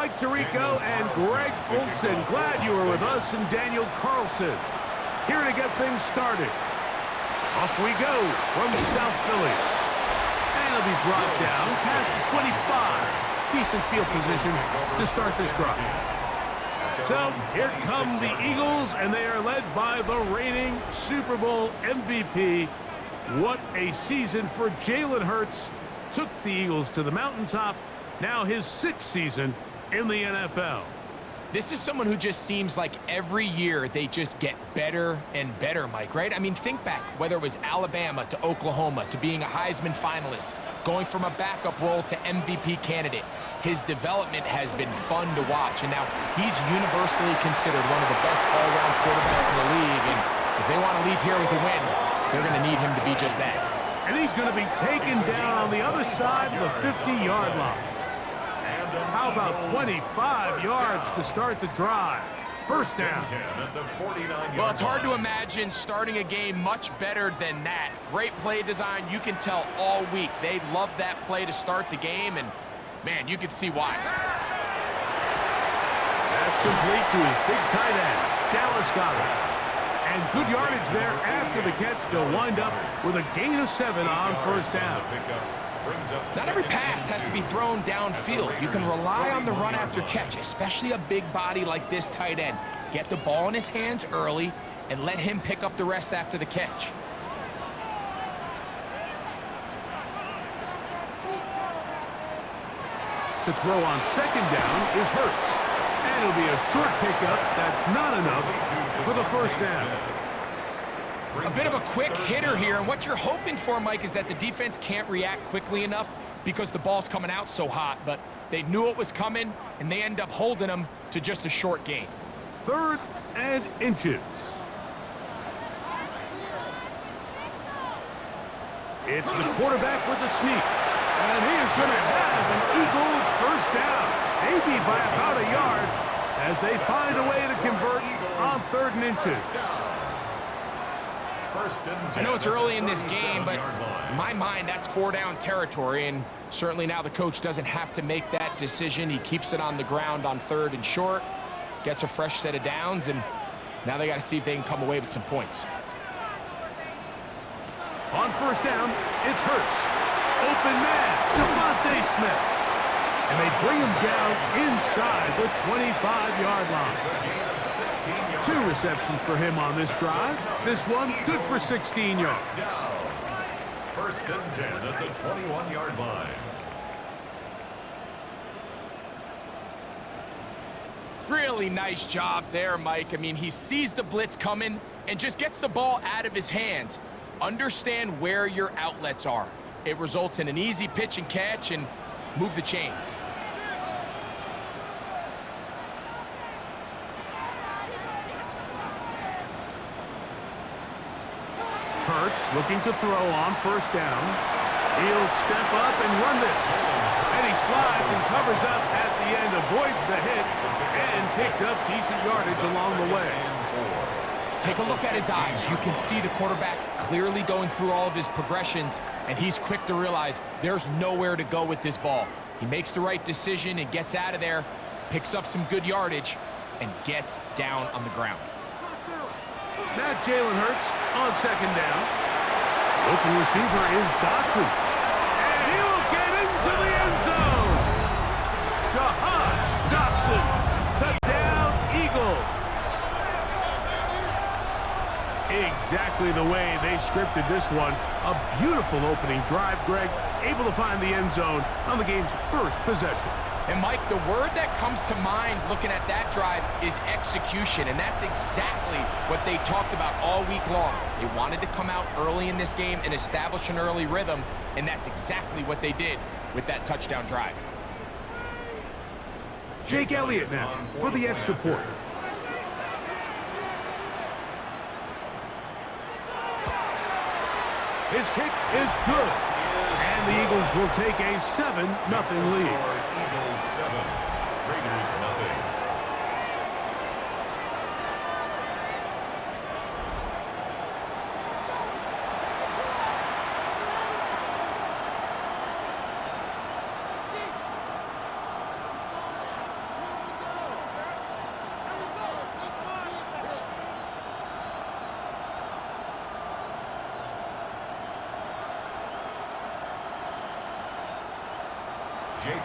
Mike Tirico and Greg Olson. Glad you were with us, and Daniel Carlson here to get things started. Off we go from South Philly. And it'll be brought down past the 25. Decent field position to start this drive. So here come the Eagles, and they are led by the reigning Super Bowl MVP. What a season for Jalen Hurts. Took the Eagles to the mountaintop. Now his 6th season in the NFL. This is someone who just seems like every year they just get better and better, Mike, right? I mean, think back, whether it was Alabama to Oklahoma to being a Heisman finalist, going from a backup role to MVP candidate. His development has been fun to watch, and now he's universally considered one of the best all-around quarterbacks in the league, and if they want to leave here with a win, they're going to need him to be just that. And he's going to be taken down on the other side of the 50-yard line. How about 25 yards to start the drive? First down. Well, it's hard to imagine starting a game much better than that. Great play design. You can tell all week they love that play to start the game, and, man, you can see why. That's complete to his big tight end, Dallas Goedert. And good yardage there after the catch. They'll wind up with a gain of 7 on first down. Not every pass has to be thrown downfield. You can rely on the run after catch, especially a big body like this tight end. Get the ball in his hands early and let him pick up the rest after the catch. To throw on second down is Hurts. And it'll be a short pickup. That's not enough for the first down. A bit of a quick hitter here, and what you're hoping for, Mike, is that the defense can't react quickly enough because the ball's coming out so hot, but they knew it was coming, and they end up holding them to just a short gain. 3rd and inches. It's the quarterback with the sneak, and he is going to have an Eagles first down, maybe by about a yard, as they find a way to convert on 3rd and inches. I know it's early in this game, but in my mind, that's 4-down territory, and certainly now the coach doesn't have to make that decision. He keeps it on the ground on 3rd and short, gets a fresh set of downs, and now they got to see if they can come away with some points. On first down, it's Hurts. Open man, Devontae Smith. And they bring him down inside the 25-yard line. 2 receptions for him on this drive. This one good for 16 yards. 1st and 10 at the 21-yard line. Really nice job there, Mike. I mean, he sees the blitz coming and just gets the ball out of his hands. Understand where your outlets are. It results in an easy pitch and catch and move the chains. Hurts looking to throw on first down. He'll step up and run this. And he slides and covers up at the end, avoids the hit, and picked up decent yardage along the way. Take a look at his eyes. You can see the quarterback clearly going through all of his progressions, and he's quick to realize there's nowhere to go with this ball. He makes the right decision and gets out of there, picks up some good yardage, and gets down on the ground. Now Jalen Hurts on second down. Open receiver is Dotson. And he will get into the end zone. Jahan Dotson. Touchdown, Eagles. Exactly the way they scripted this one. A beautiful opening drive, Greg. Able to find the end zone on the game's first possession. And, Mike, the word that comes to mind looking at that drive is execution, and that's exactly what they talked about all week long. They wanted to come out early in this game and establish an early rhythm, and that's exactly what they did with that touchdown drive. Jake Elliott now for the extra point. His kick is good. And the Eagles will take a 7-0 lead. Eagles 7, Raiders 0.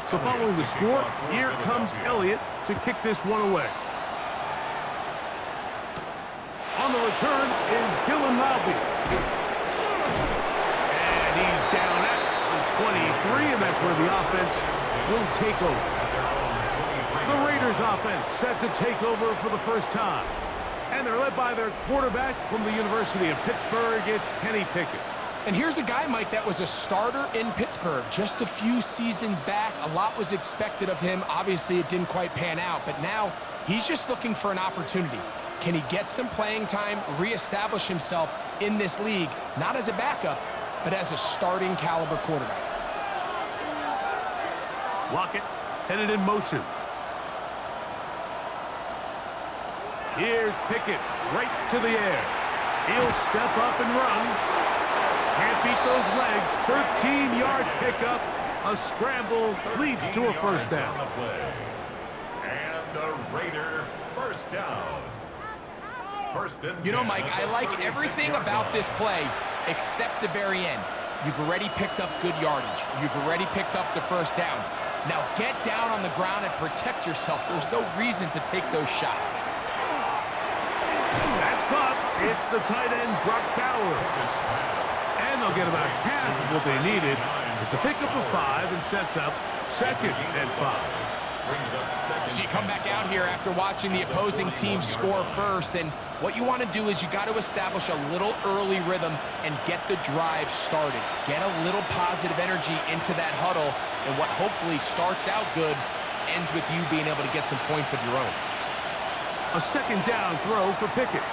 So following the score, here comes Elliott to kick this one away. On the return is Dylan Lowby. And he's down at the 23, and that's where the offense will take over. The Raiders offense set to take over for the first time. And they're led by their quarterback from the University of Pittsburgh. It's Kenny Pickett. And here's a guy, Mike, that was a starter in Pittsburgh just a few seasons back. A lot was expected of him. Obviously, it didn't quite pan out, but now he's just looking for an opportunity. Can he get some playing time, reestablish himself in this league, not as a backup, but as a starting caliber quarterback? Lockett headed in motion. Here's Pickett right to the air. He'll step up and run. Can't beat those legs. 13-yard pickup. A scramble leads to a first down. And the Raider first down. You know, Mike, I like everything about this play except the very end. You've already picked up good yardage. You've already picked up the first down. Now get down on the ground and protect yourself. There's no reason to take those shots. That's caught. It's the tight end, Brock Bowers. And they'll get about half of what they needed. It's a pickup of 5 and sets up 2nd and 5. So you come back out here after watching the opposing team score first, and what you want to do is you got to establish a little early rhythm and get the drive started. Get a little positive energy into that huddle, and what hopefully starts out good ends with you being able to get some points of your own. A 2nd down throw for Pickett.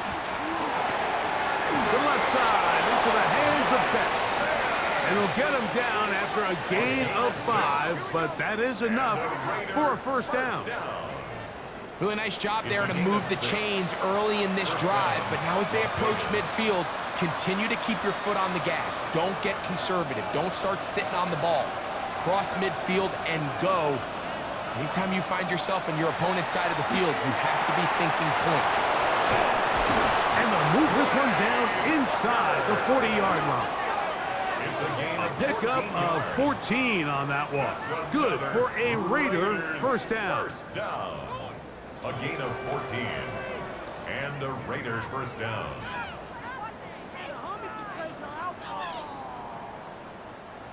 The left side into the hands of Beck. And he'll get him down after a gain of 5, but that is enough for a first down. Really nice job there to move the chains early in this drive, but now as they approach midfield, continue to keep your foot on the gas. Don't get conservative. Don't start sitting on the ball. Cross midfield and go. Anytime you find yourself on your opponent's side of the field, you have to be thinking points. And they'll move this one down inside the 40-yard line. A pickup of 14 on that one. Good for a Raider first down. A gain of 14. And a Raider first down.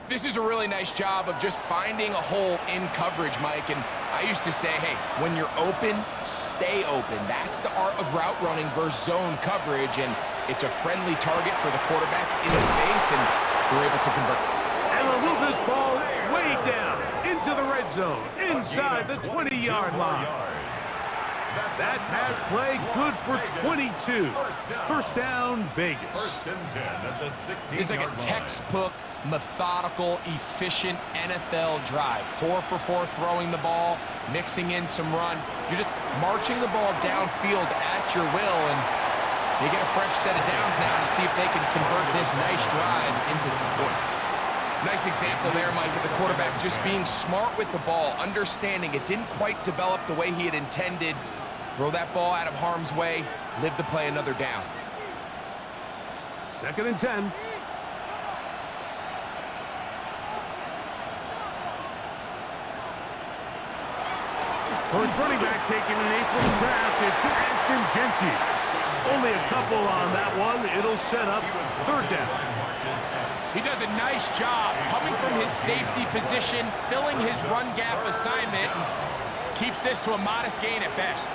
This is a really nice job of just finding a hole in coverage, Mike. And I used to say, hey, when you're open, stay open. That's the art of route running versus zone coverage. And it's a friendly target for the quarterback in space, and they're able to convert. And they'll move this ball way down into the red zone, inside the 20-yard line. That pass play good for 22. First down, Vegas. First and 10 at the 16-yard line. It's like a textbook, methodical, efficient NFL drive. 4 for 4 throwing the ball, mixing in some run. You're just marching the ball downfield at your will, and they get a fresh set of downs now to see if they can convert this nice drive into some points. Nice example there, Mike, of the quarterback just being smart with the ball, understanding it didn't quite develop the way he had intended. Throw that ball out of harm's way, live to play another down. 2nd and 10. First running back taken in April's draft, it's Ashton Genty. Only a couple on that one. It'll set up 3rd down. He does a nice job coming from his safety position, filling his run gap assignment, and keeps this to a modest gain at best.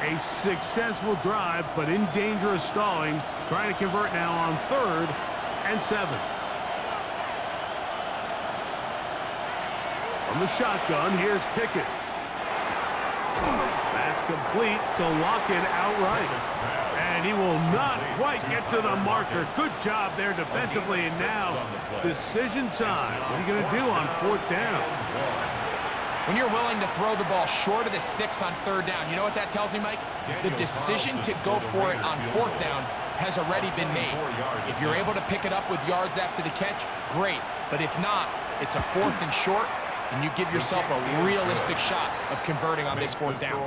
A successful drive, but in danger of stalling. Trying to convert now on 3rd and 7. From the shotgun, here's Pickett. That's complete to Lockett outright. And he will not quite get to the marker. Good job there defensively. And now, decision time. What are you going to do on 4th down? When you're willing to throw the ball short of the sticks on 3rd down, you know what that tells me, Mike? The decision to go for it on 4th down has already been made. If you're able to pick it up with yards after the catch, great. But if not, it's a 4th and short, and you give yourself a realistic shot of converting on this 4th down.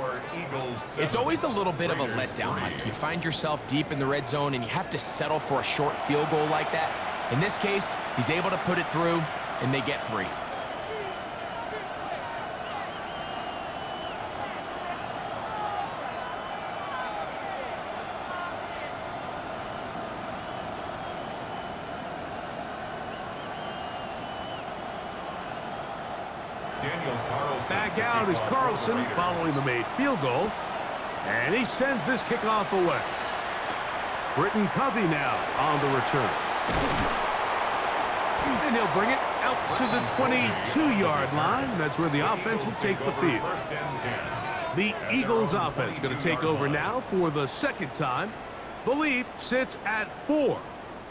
It's always a little bit of a letdown, Mike. You find yourself deep in the red zone, and you have to settle for a short field goal like that. In this case, he's able to put it through. and they get 3. Back out is Carlson following the made field goal. And he sends this kickoff away. Britton Covey now on the return. And he'll bring it out to the 22-yard line. That's where the offense will take the field. The Eagles offense going to take over now for the second time. The lead sits at 4.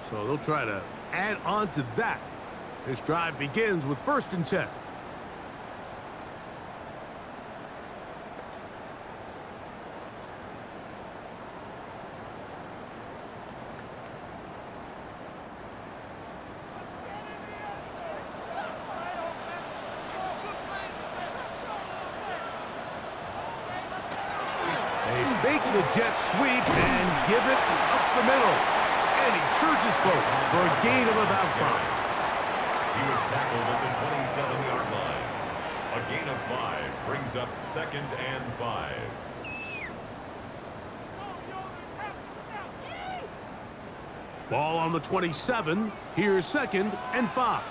So they'll try to add on to that. This drive begins with 1st and 10. Fake the jet sweep and give it up the middle. And he surges forward for a gain of about 5. He was tackled at the 27-yard line. A gain of 5 brings up 2nd and 5. Ball on the 27. Here's 2nd and 5.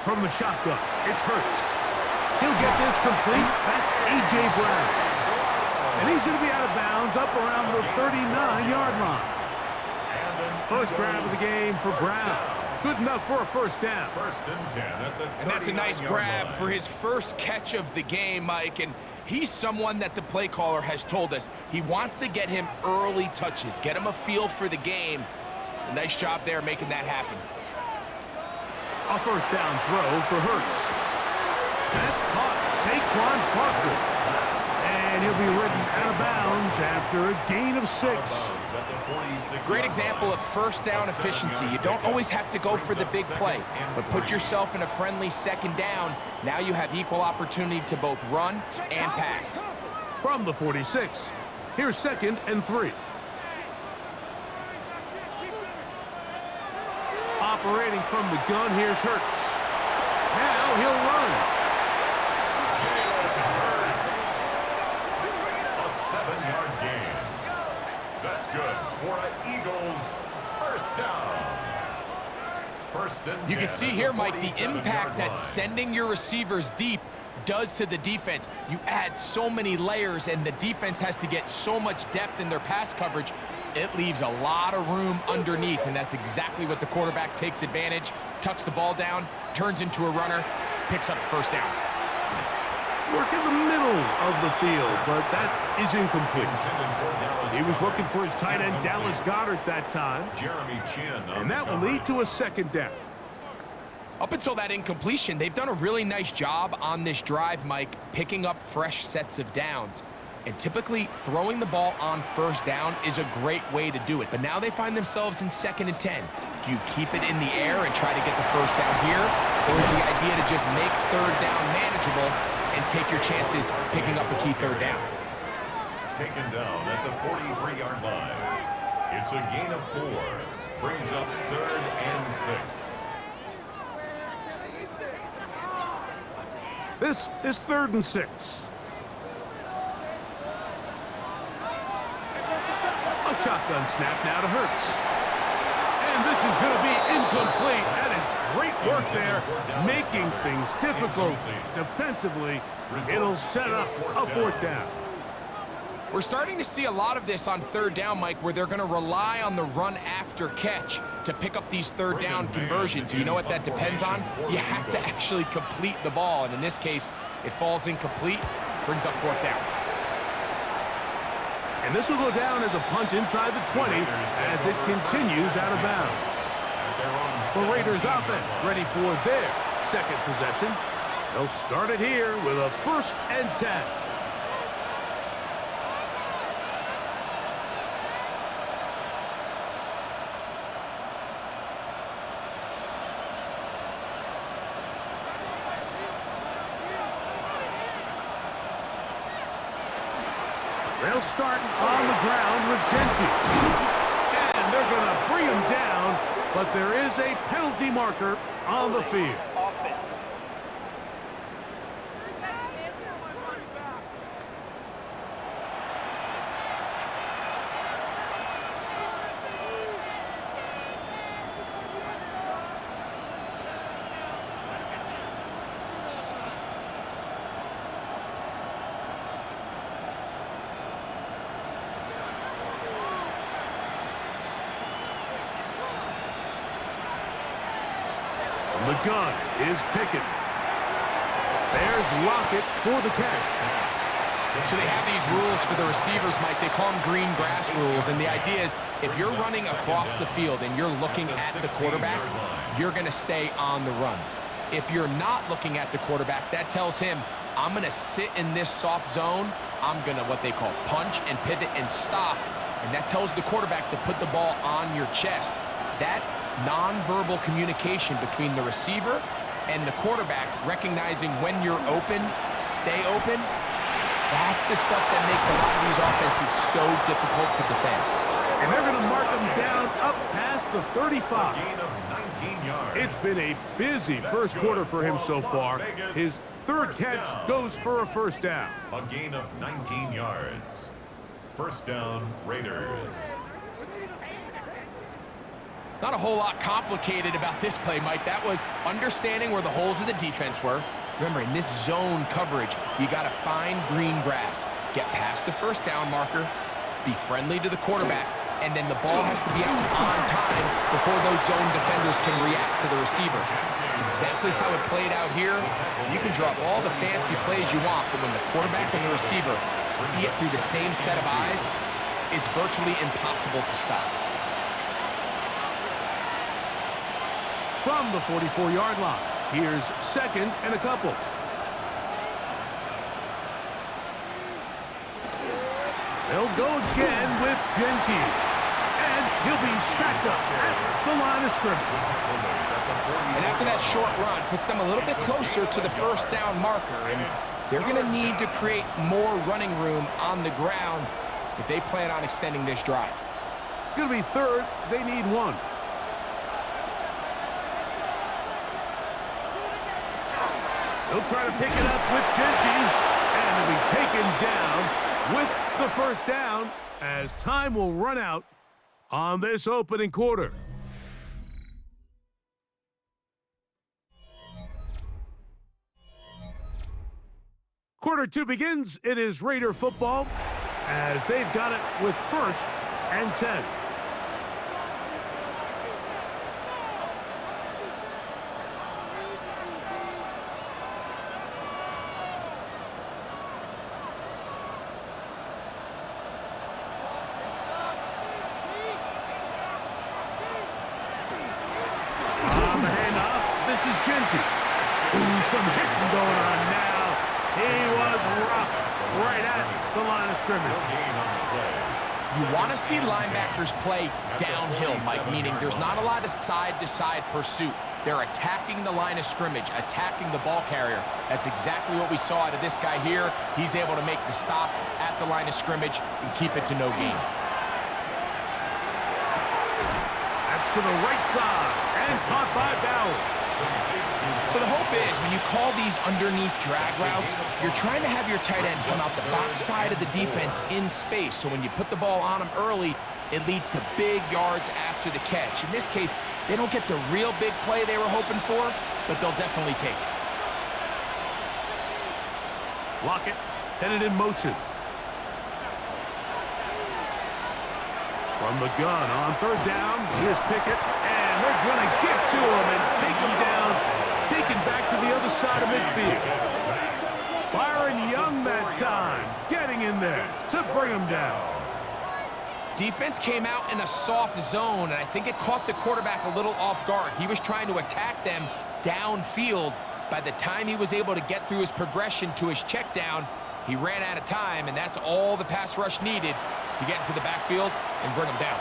From the shotgun, it's Hurts. He'll get this complete. That's A.J. Brown. And he's going to be out of bounds up around the 39-yard line. First grab of the game for Brown. Good enough for a first down. 1st and 10 at the 39-yard line. And that's a nice grab for his first catch of the game, Mike. And he's someone that the play caller has told us he wants to get him early touches, get him a feel for the game. A nice job there making that happen. A first down throw for Hurts. That's caught. Saquon Barkley. And he'll be ridden out of bounds after a gain of 6. Great example of first down efficiency. You don't always have to go for the big play, but put yourself in a friendly 2nd down. Now you have equal opportunity to both run and pass. From the 46, here's 2nd and 3. Operating from the gun, here's Hurts. Now he'll run. A 7-yard gain. That's good for an Eagles first down. 1st and 10. You can see here, Mike, the impact that sending your receivers deep does to the defense. You add so many layers, and the defense has to get so much depth in their pass coverage. It leaves a lot of room underneath, and that's exactly what the quarterback takes advantage, tucks the ball down, turns into a runner, picks up the first down. Work in the middle of the field, but that is incomplete. He was looking for his tight end, Dallas Goedert, that time. Jeremy Chin. And that will lead to a 2nd down. Up until that incompletion, they've done a really nice job on this drive, Mike, picking up fresh sets of downs. And typically, throwing the ball on 1st down is a great way to do it. But now they find themselves in 2nd and 10. Do you keep it in the air and try to get the 1st down here? Or is the idea to just make 3rd down manageable and take your chances picking up a key 3rd down? Taken down at the 43-yard line. It's a gain of 4. Brings up 3rd and 6. This is 3rd and 6. A shotgun snap now to Hurts. And this is going to be incomplete. That is great work there, making things difficult defensively. It'll set up a 4th down. We're starting to see a lot of this on 3rd down, Mike, where they're going to rely on the run after catch to pick up these 3rd down conversions. You know what that depends on? You have to actually complete the ball, and in this case, it falls incomplete, brings up 4th down. And this will go down as a punt inside the 20 as it continues out of bounds. The Raiders offense ready for their 2nd possession. They'll start it here with a 1st and 10. They'll start on the ground with Genji. And they're going to bring him down, but there is a penalty marker on the field. The gun is Pickett. There's Lockett for the catch. So they have these rules for the receivers, Mike. They call them green grass rules. And the idea is if you're running across the field and you're looking at the quarterback, you're going to stay on the run. If you're not looking at the quarterback, that tells him, I'm going to sit in this soft zone. I'm going to what they call punch and pivot and stop. And that tells the quarterback to put the ball on your chest. That nonverbal communication between the receiver and the quarterback, recognizing when you're open, stay open, that's the stuff that makes a lot of these offenses so difficult to defend. And they're going to mark him down up past the 35. Gain of 19 yards. It's been a busy first quarter for him so far. His third catch goes for a first down. A gain of 19 yards. First down, Raiders. Not a whole lot complicated about this play, Mike. That was understanding where the holes of the defense were. Remember, in this zone coverage, you got to find green grass. Get past the first down marker, be friendly to the quarterback, and then the ball has to be out on time before those zone defenders can react to the receiver. That's exactly how it played out here. You can drop all the fancy plays you want, but when the quarterback and the receiver see it through the same set of eyes, it's virtually impossible to stop. From the 44-yard line, here's second and a couple. They'll go again with Genji. And he'll be stacked up at the line of scrimmage. And after that short run, puts them a little bit closer to the first down marker. And they're going to need to create more running room on the ground if they plan on extending this drive. It's going to be third. They need one. They'll try to pick it up with Genji, and they'll be taken down with the first down as time will run out on this opening quarter. Quarter two begins. It is Raider football as they've got it with first and 10. This is Genji. Ooh, some hitting going on now. He was rocked right at the line of scrimmage. You want to see linebackers play downhill, Mike, meaning there's not a lot of side-to-side pursuit. They're attacking the line of scrimmage, attacking the ball carrier. That's exactly what we saw out of this guy here. He's able to make the stop at the line of scrimmage and keep it to no gain. That's to the right side and caught by Bauer. So the hope is when you call these underneath drag routes, you're trying to have your tight end come out the backside of the defense in space. So when you put the ball on him early, it leads to big yards after the catch. In this case, they don't get the real big play they were hoping for, but they'll definitely take it. Lockett headed in motion. From the gun on third down, here's Pickett, and they're going to get to him and take him down, taken back to the other side of midfield. Byron Young that time, getting in there to bring him down. Defense came out in a soft zone, and I think it caught the quarterback a little off guard. He was trying to attack them downfield. By the time he was able to get through his progression to his check down, he ran out of time, and that's all the pass rush needed to get into the backfield and bring him down.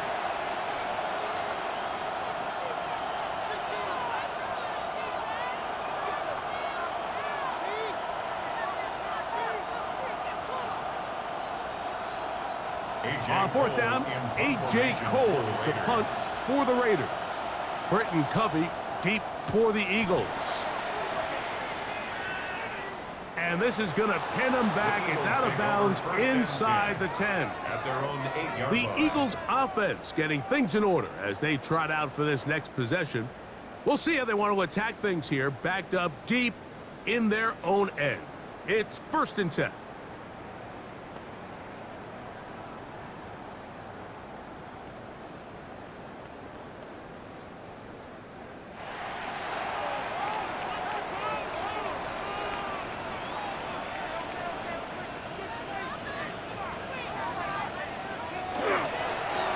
On fourth down, A.J. Cole to punt for the Raiders. Britton Covey deep for the Eagles. And this is going to pin them back. It's out of bounds inside the 10. At their own 8-yard The line. Eagles offense getting things in order as they trot out for this next possession. We'll see how they want to attack things here, backed up deep in their own end. It's 1st and 10.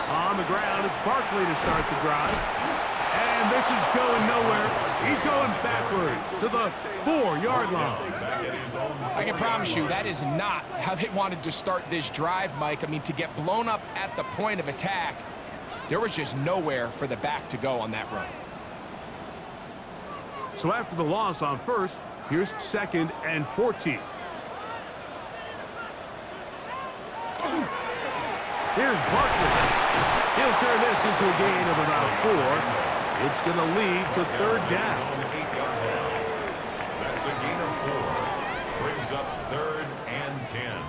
On the ground, it's Barkley to start the drive. And this is going nowhere. He's going backwards to the 4-yard line. I can promise you that is not how they wanted to start this drive, Mike. I mean, to get blown up at the point of attack, there was just nowhere for the back to go on that run. So after the loss on first, here's 2nd and 14. Here's Barkley. He'll turn this into a gain of about 4. It's going to lead to 3rd down. That's a gain of 4. Brings up 3rd and 10.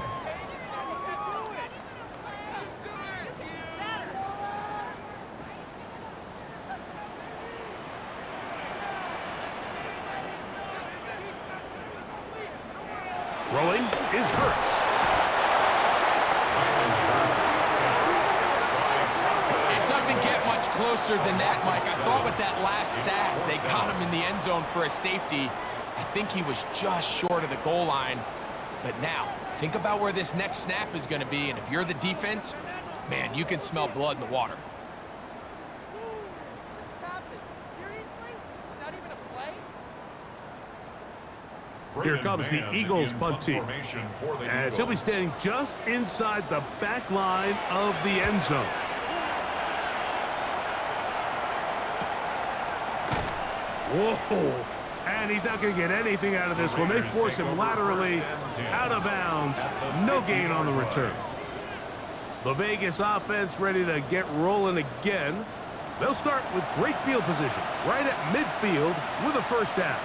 Throwing is Hurts. Get much closer than that, Mike. I thought with that last sack, they got him in the end zone for a safety. I think he was just short of the goal line. But now, think about where this next snap is going to be, and if you're the defense, man, you can smell blood in the water. Here comes the Eagles punt team, as he'll be standing just inside the back line of the end zone. Whoa, and he's not going to get anything out of this one. They force him laterally out of bounds. No gain on the return. The Vegas offense ready to get rolling again. They'll start with great field position right at midfield with a 1st down.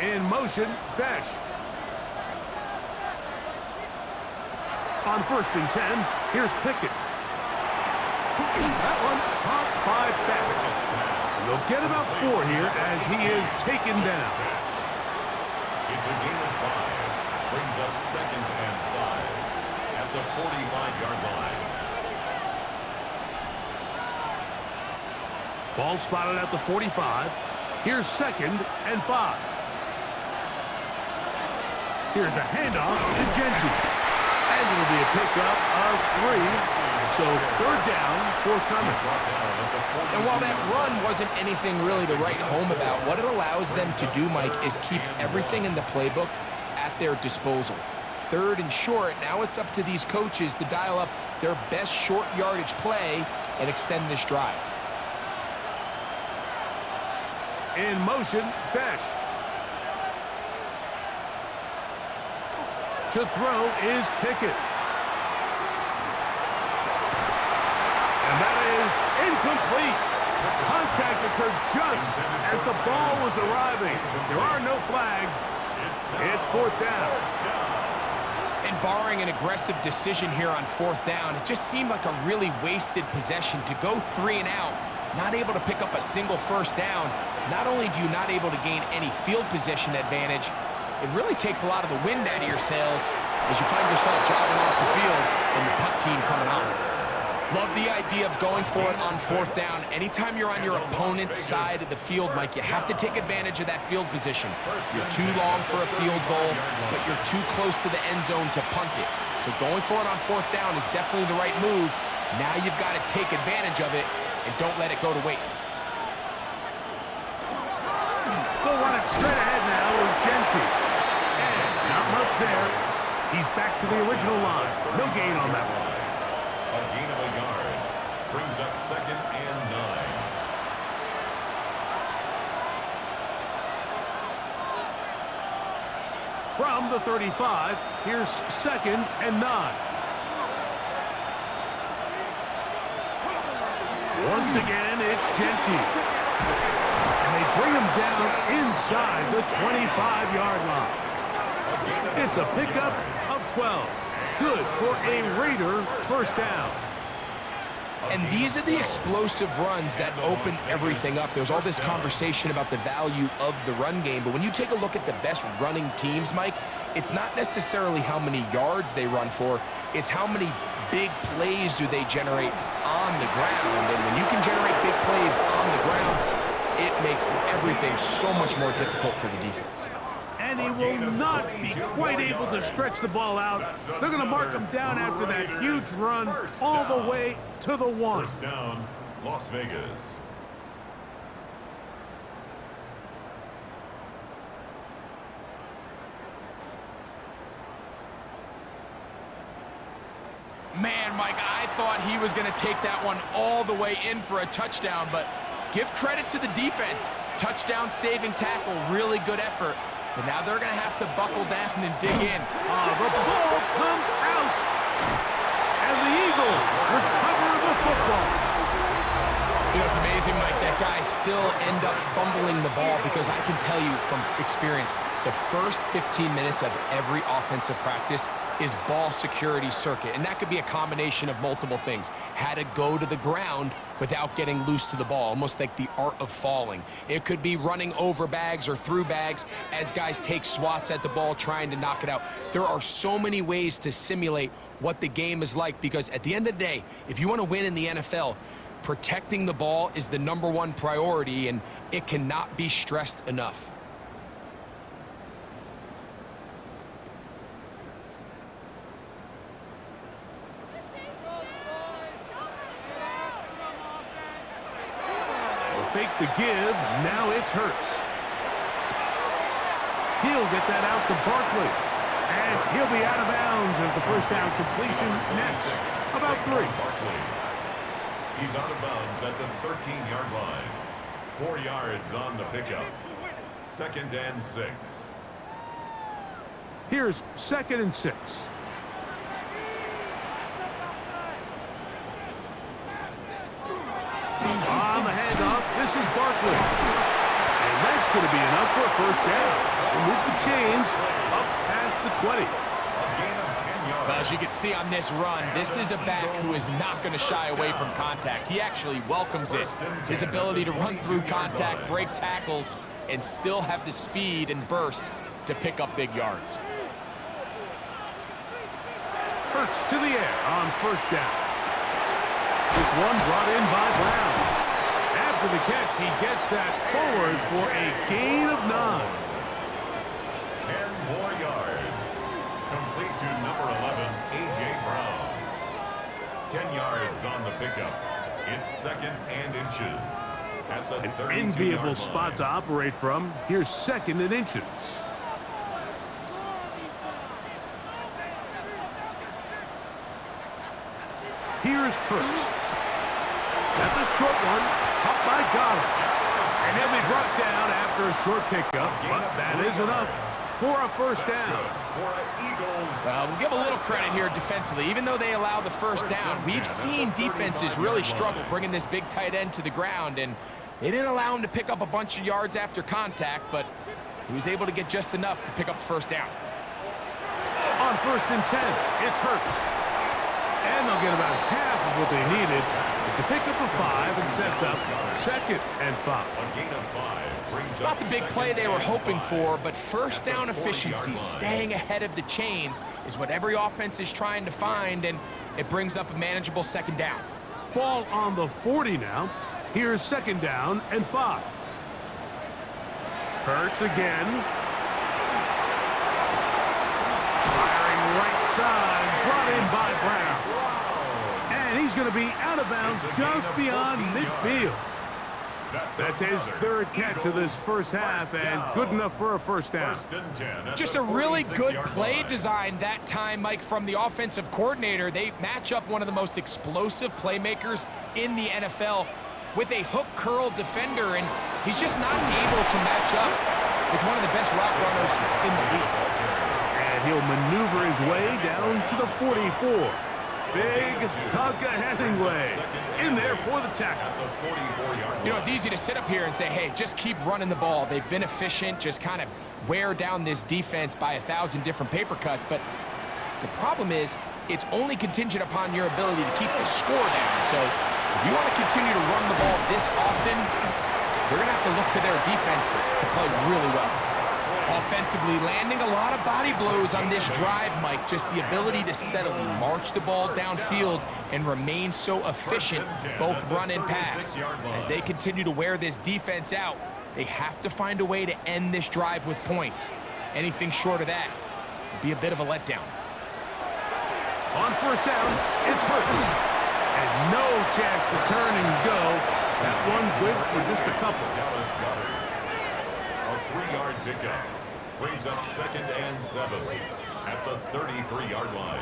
In motion, Besh. On 1st and 10, here's Pickett. That one caught by Besh. They'll get about 4 here as he is taken down. It's a gain of 5. Brings up 2nd and 5 at the 45-yard line. Ball spotted at the 45. Here's 2nd and 5. Here's a handoff to Genty. And it'll be a pickup of 3. So 3rd down, forthcoming. And while that run wasn't anything really to write home about, what it allows them to do, Mike, is keep everything in the playbook at their disposal. 3rd and short, now it's up to these coaches to dial up their best short yardage play and extend this drive. In motion, Besh. To throw is Pickett. And that is incomplete. Contact occurred just as the ball was arriving. There are no flags. It's 4th down. And barring an aggressive decision here on 4th down, it just seemed like a really wasted possession to go 3 and out, not able to pick up a single 1st down. Not only do you not able to gain any field position advantage, it really takes a lot of the wind out of your sails as you find yourself jogging off the field and the punt team coming on. Love the idea of going for it on 4th down. Anytime you're on your opponent's side of the field, Mike, you have to take advantage of that field position. You're too long for a field goal, but you're too close to the end zone to punt it. So going for it on 4th down is definitely the right move. Now you've got to take advantage of it and don't let it go to waste. They'll run it straight ahead now with Genty. And not much there. He's back to the original line. No gain on that one. A gain of a yard. Brings up 2nd and 9. From the 35, here's 2nd and 9. Once again, it's Gentile. And they bring him down inside the 25-yard line. It's a pickup of 12. Good for a Raider first down. And these are the explosive runs that open everything up. There's all this conversation about the value of the run game, but when you take a look at the best running teams, Mike, it's not necessarily how many yards they run for, it's how many big plays do they generate on the ground. And when you can generate big plays on the ground, it makes everything so much more difficult for the defense. And he will not be quite able to stretch the ball out. They're going to mark him down after that huge run all the way to the 1. First down, Las Vegas. Man, Mike, I thought he was going to take that one all the way in for a touchdown, but give credit to the defense. Touchdown saving tackle, really good effort. But now they're going to have to buckle down and dig in. The ball comes out. And the Eagles recover the football. You know, it's amazing, Mike, that guys still end up fumbling the ball because I can tell you from experience, the first 15 minutes of every offensive practice is ball security circuit. And that could be a combination of multiple things. How to go to the ground without getting loose to the ball, almost like the art of falling. It could be running over bags or through bags as guys take swats at the ball trying to knock it out. There are so many ways to simulate what the game is like because at the end of the day, if you want to win in the NFL, protecting the ball is the #1 priority, and it cannot be stressed enough. Fake the give, now it's Hurts. He'll get that out to Barkley. And he'll be out of bounds as the first down completion nets about 3. He's out of bounds at the 13-yard line. 4 yards on the pickup. 2nd and 6. Here's 2nd and 6. On the handoff, this is Barkley. And that's going to be enough for a first down. We'll move the chains up past the 20. A gain of 10 yards. Well, as you can see on this run, this is a back who is not going to shy away from contact. He actually welcomes it. His ability to run through contact, break tackles, and still have the speed and burst to pick up big yards. Hurts to the air on first down. This one brought in by Brown. After the catch, he gets that forward for a gain of 9. 10 more yards. Complete to number 11, A.J. Brown. 10 yards on the pickup. It's 2nd and inches. At the An 32-yard enviable line. spot to operate from. Here's 2nd and inches. Here's Hurts. That's a short one. Up by Goddard. And he'll be brought down after a short pickup, but that is enough for a first down. We'll give a little credit here defensively. Even though they allow the first down, we've seen defenses really struggle bringing this big tight end to the ground, and they didn't allow him to pick up a bunch of yards after contact, but he was able to get just enough to pick up the first down. On 1st and 10, it's Hurts. And they'll get about half of what they needed. It's a pickup of 5 and sets up 2nd and 5. A gain of 5 brings It's up not the big play they were 2nd and hoping 5. for, but first down At the 40-yard efficiency, line. staying ahead of the chains, is what every offense is trying to find, and it brings up a manageable 2nd down. Ball on the 40 now. Here's 2nd down and 5. Hurts again. Firing right side, brought in by Brown. And he's going to be out of bounds just beyond midfield. That's his third catch of this first half, and good enough for a first down. Just a really good play design that time, Mike, from the offensive coordinator. They match up one of the most explosive playmakers in the NFL with a hook curl defender, and he's just not able to match up with one of the best route runners in the league. And he'll maneuver his way down to the 44. Big Tonka Hemingway in there for the tackle. You know, it's easy to sit up here and say, hey, just keep running the ball. They've been efficient, just kind of wear down this defense by 1,000 different paper cuts. But the problem is it's only contingent upon your ability to keep the score down. So if you want to continue to run the ball this often, they're going to have to look to their defense to play really well. Offensively, landing a lot of body blows on this drive, Mike. Just the ability to steadily march the ball downfield and remain so efficient, both run and pass. As they continue to wear this defense out, they have to find a way to end this drive with points. Anything short of that would be a bit of a letdown. On first down, it's Hurts. And no chance to turn and go. That one's good for just a couple. A 3-yard pickup brings up 2nd and 7 at the 33-yard line.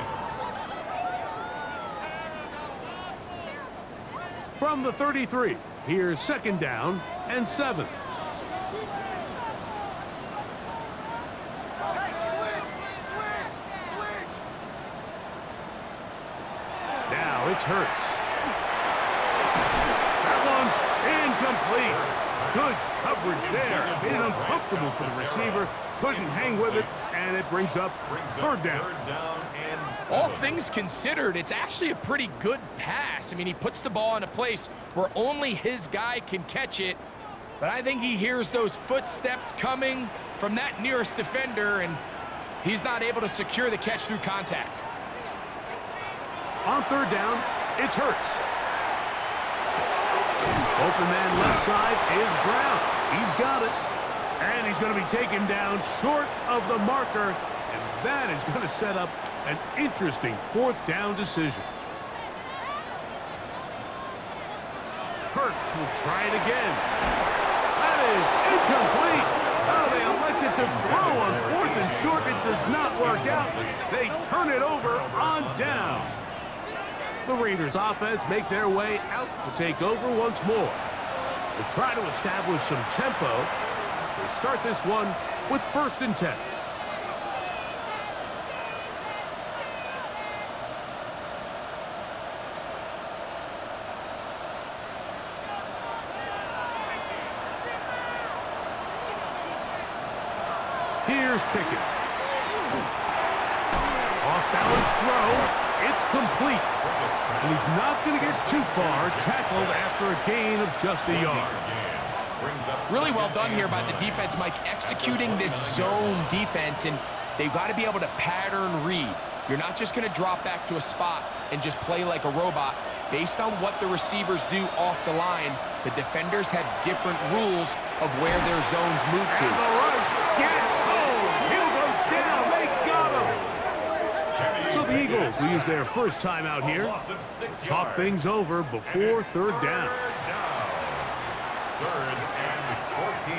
From the 33, here's 2nd down and 7. Now it's Hurts. That one's incomplete. Good coverage there. Made it uncomfortable for the receiver. Couldn't hang with it, and it brings up 3rd down. All things considered, it's actually a pretty good pass. I mean, he puts the ball in a place where only his guy can catch it. But I think he hears those footsteps coming from that nearest defender, and he's not able to secure the catch through contact. On 3rd down, it's Hurts. Open man left side is Brown. He's got it. And he's going to be taken down short of the marker. And that is going to set up an interesting 4th down decision. Hurts will try it again. That is incomplete. Oh, they elected to throw on 4th and short. It does not work out. They turn it over on down. The Raiders offense make their way out to take over once more. They try to establish some tempo as they start this one with 1st and 10. Here's Pickett. Off-balance throw. It's complete. And he's not going to get too far, tackled after a gain of just a yard. Really well done here by the defense, Mike, executing this zone defense, and they've got to be able to pattern read. You're not just going to drop back to a spot and just play like a robot. Based on what the receivers do off the line, the defenders have different rules of where their zones move to. And the rush gets home. He'll go down. They got him. So the Eagles will use their first time out here. Talk things over before 3rd down. 3rd and 14.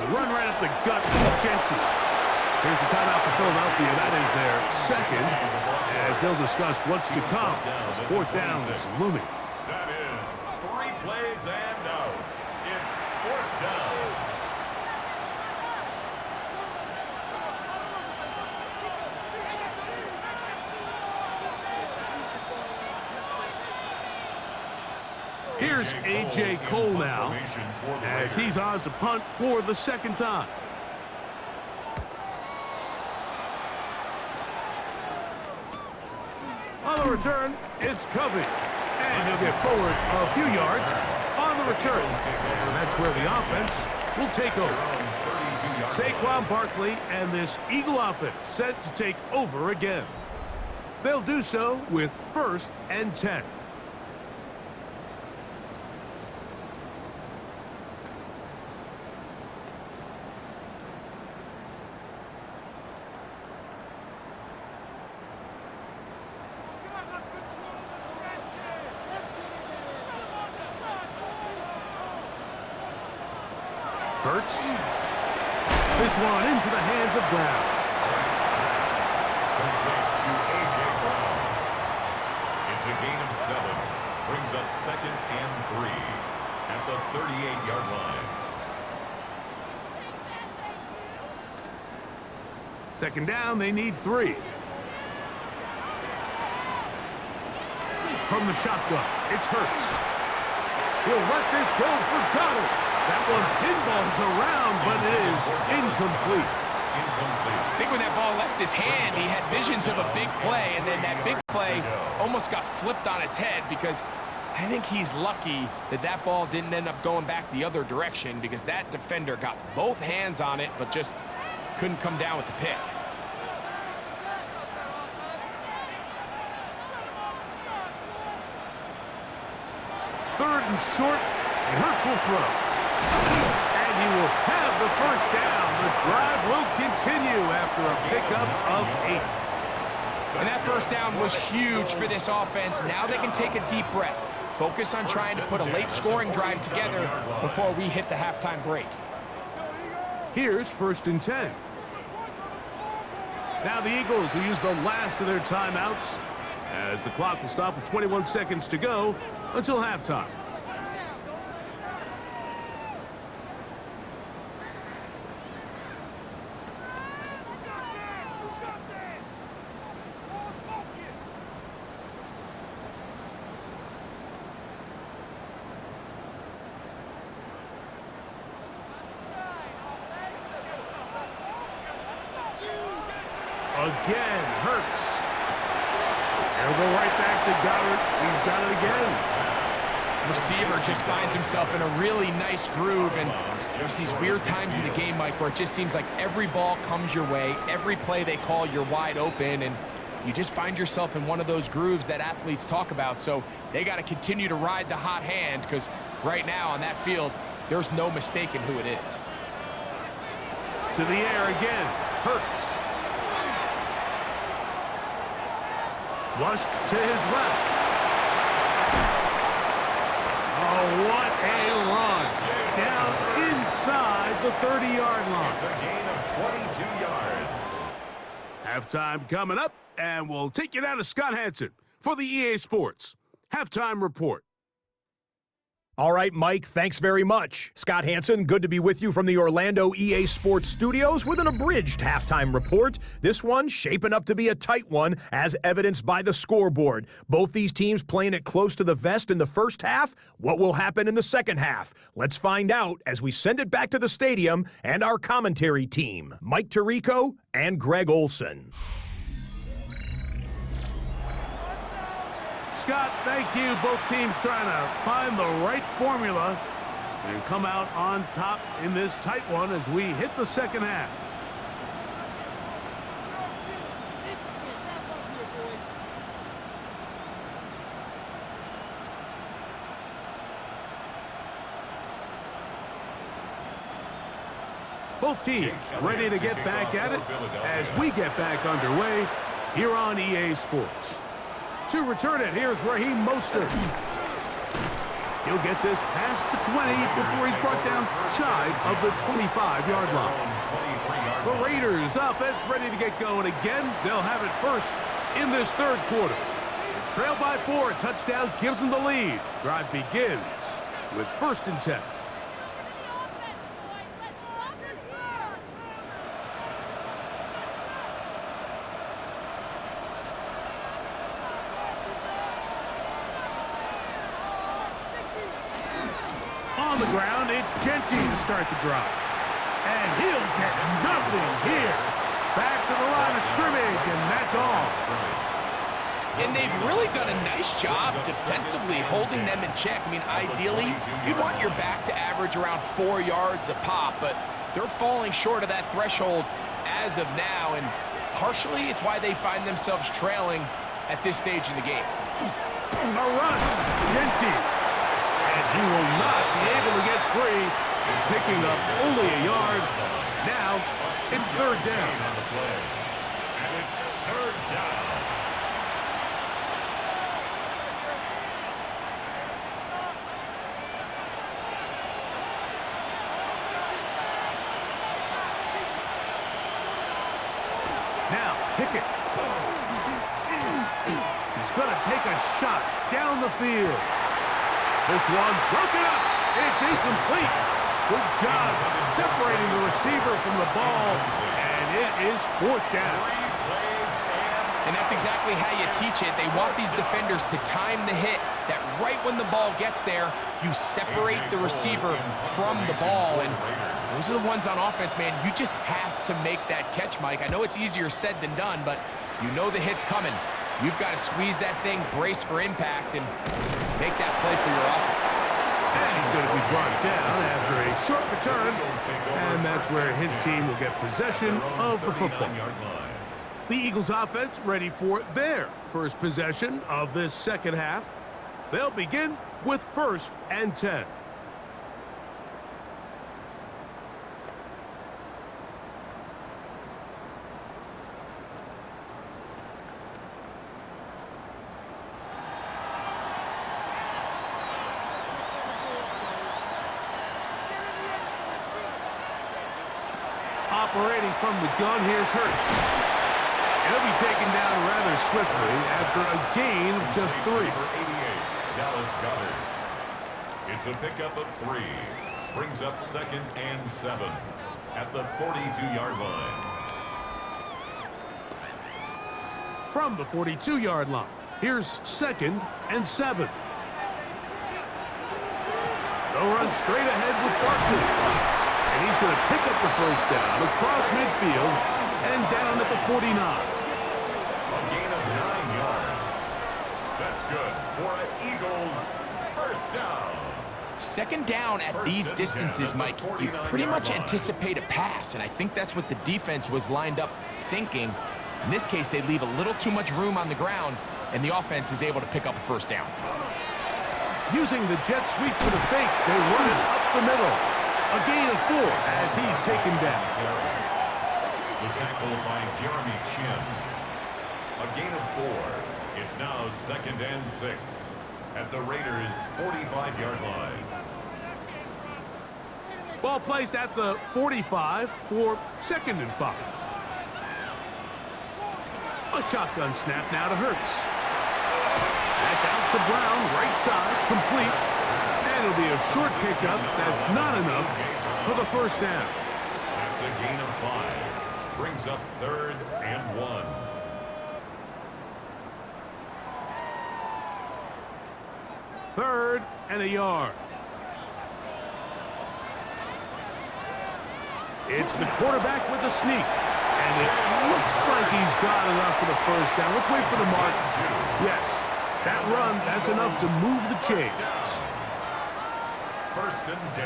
Run right up the gut of Genty. Here's the timeout for Philadelphia. That is their 2nd, as they'll discuss what's to come as 4th down is looming. That is 3 plays and out. It's 4th down. Here's A.J. Cole now, as he's on to punt for the 2nd time. On the return, it's Covey. And he'll get forward a few yards on the return. And that's where the offense will take over. Saquon Barkley and this Eagle offense set to take over again. They'll do so with 1st and 10. Hurts. This one into the hands of Brown. Complete to A.J. Brown. It's a gain of 7. Brings up 2nd and 3 at the 38-yard line. 2nd down, they need 3. From the shotgun, it's Hurts. He'll let this go for Goddard. That one pinballs around, but it is incomplete. I think when that ball left his hand, he had visions of a big play, and then that big play almost got flipped on its head because I think he's lucky that that ball didn't end up going back the other direction because that defender got both hands on it but just couldn't come down with the pick. Third and short, and Hurts will throw. And he will have the first down. The drive will continue after a pickup of 8. And that first down was huge for this offense. Now they can take a deep breath. Focus on trying to put a late scoring drive together before we hit the halftime break. Here's 1st and 10. Now the Eagles will use the last of their timeouts as the clock will stop with 21 seconds to go until halftime. Again, Hurts. They'll go right back to Goddard. He's got it again. Receiver just finds himself in a really nice groove, and there's these weird times in the game, Mike, where it just seems like every ball comes your way, every play they call, you're wide open, and you just find yourself in one of those grooves that athletes talk about. So they got to continue to ride the hot hand because right now on that field, there's no mistaking who it is. To the air again, Hurts. Flushed to his left. Oh, what a run. Down inside the 30-yard line. It's a gain of 22 yards. Halftime coming up, and we'll take you down to Scott Hansen for the EA Sports Halftime Report. All right, Mike, thanks very much. Scott Hansen, good to be with you from the Orlando EA Sports Studios with an abridged halftime report. This one shaping up to be a tight one, as evidenced by the scoreboard. Both these teams playing it close to the vest in the first half. What will happen in the second half? Let's find out as we send it back to the stadium and our commentary team, Mike Tirico and Greg Olson. Scott, thank you. Both teams trying to find the right formula and come out on top in this tight one as we hit the second half. Both teams ready to get back at it as we get back underway here on EA Sports. To return it, here's Raheem Mostert. He'll get this past the 20 before he's brought down shy of the 25-yard line. The Raiders offense ready to get going again. They'll have it first in this third quarter. Trail by 4, a touchdown gives them the lead. Drive begins with 1st and 10. On the ground, it's Genty to start the drive. And he'll get nothing here. Back to the line of scrimmage, and that's all. And they've really done a nice job defensively holding them in check. I mean, ideally, you'd want your back to average around 4 yards a pop, but they're falling short of that threshold as of now, and partially it's why they find themselves trailing at this stage in the game. A run, Genty. And he will not be able to get free, picking up only a yard. Now, it's 3rd down. And it's 3rd down. Pickett. He's going to take a shot down the field. This one broken up. It's incomplete. Good job separating the receiver from the ball, and it is fourth down. And that's exactly how you teach it. They want these defenders to time the hit, that right when the ball gets there, you separate the receiver from the ball. And those are the ones on offense, man. You just have to make that catch, Mike. I know it's easier said than done, but you know the hit's coming. You've got to squeeze that thing, brace for impact, and make that play for your offense. And he's going to be brought down after a short return, and that's where his team will get possession of the football. The Eagles offense ready for their first possession of this second half. They'll begin with 1st and 10. Operating from the gun, here's Hurts. He'll be taken down rather swiftly after a gain of just 3. Number 88, Dallas Goedert. It's a pickup of 3. Brings up 2nd and 7 at the 42-yard line. From the 42-yard line, here's 2nd and 7. They'll run straight ahead with Barkley. And he's going to pick up the first down across midfield and down at the 49. A gain of 9 yards. That's good for an Eagles first down. Second down at these distances, Mike, you pretty much anticipate a pass, and I think that's what the defense was lined up thinking. In this case, they leave a little too much room on the ground, and the offense is able to pick up a first down. Using the jet sweep for the fake, they run it up the middle. A gain of 4 as he's taken down. The tackle by Jeremy Chin. A gain of 4. It's now 2nd and 6 at the Raiders' 45-yard line. Ball placed at the 45 for 2nd and 5. A shotgun snap now to Hurts. That's out to Brown, right side, complete. And it'll be a short pickup. That's not enough for the first down. That's a gain of 5. Brings up 3rd and 1. Third and a yard. It's the quarterback with the sneak. And it looks like he's got enough for the first down. Let's wait for the mark. Yes, that run, that's enough to move the chains.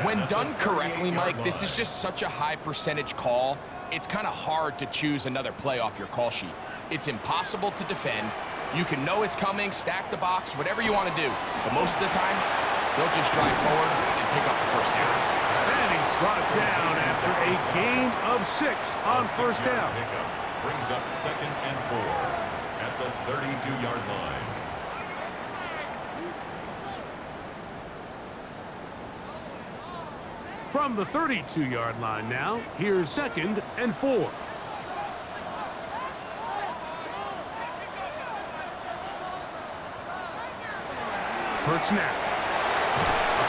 When done correctly, Mike, this is just such a high percentage call. It's kind of hard to choose another play off your call sheet. It's impossible to defend. You can know it's coming, stack the box, whatever you want to do. But most of the time, they'll just drive forward and pick up the first down. And he's brought down after a gain of 6 on first down. Brings up 2nd and 4 at the 32-yard line. From the 32-yard line now, here's 2nd and 4. Hurts snap.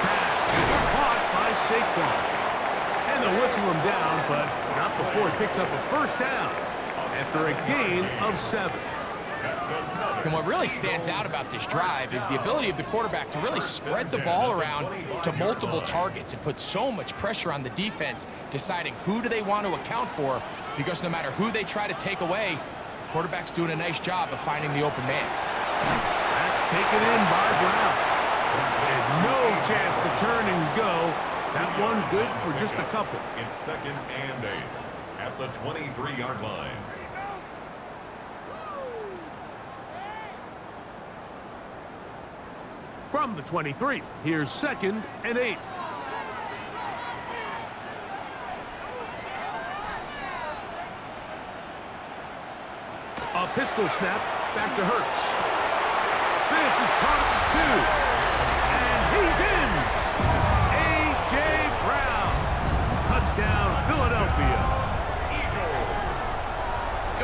Pass caught by Saquon. And they'll whistle him down, but not before he picks up a first down after a gain of 7. And what really stands out about this drive is the ability of the quarterback to really spread the ball around to multiple targets and put so much pressure on the defense, deciding who do they want to account for, because no matter who they try to take away, the quarterback's doing a nice job of finding the open man. That's taken in by Brown. And no chance to turn and go. That one good for just a couple. It's 2nd and 8 at the 23-yard line. From the 23, here's 2nd and 8. A pistol snap back to Hurts. This is caught at 2. And he's in. A.J. Brown. Touchdown, Philadelphia.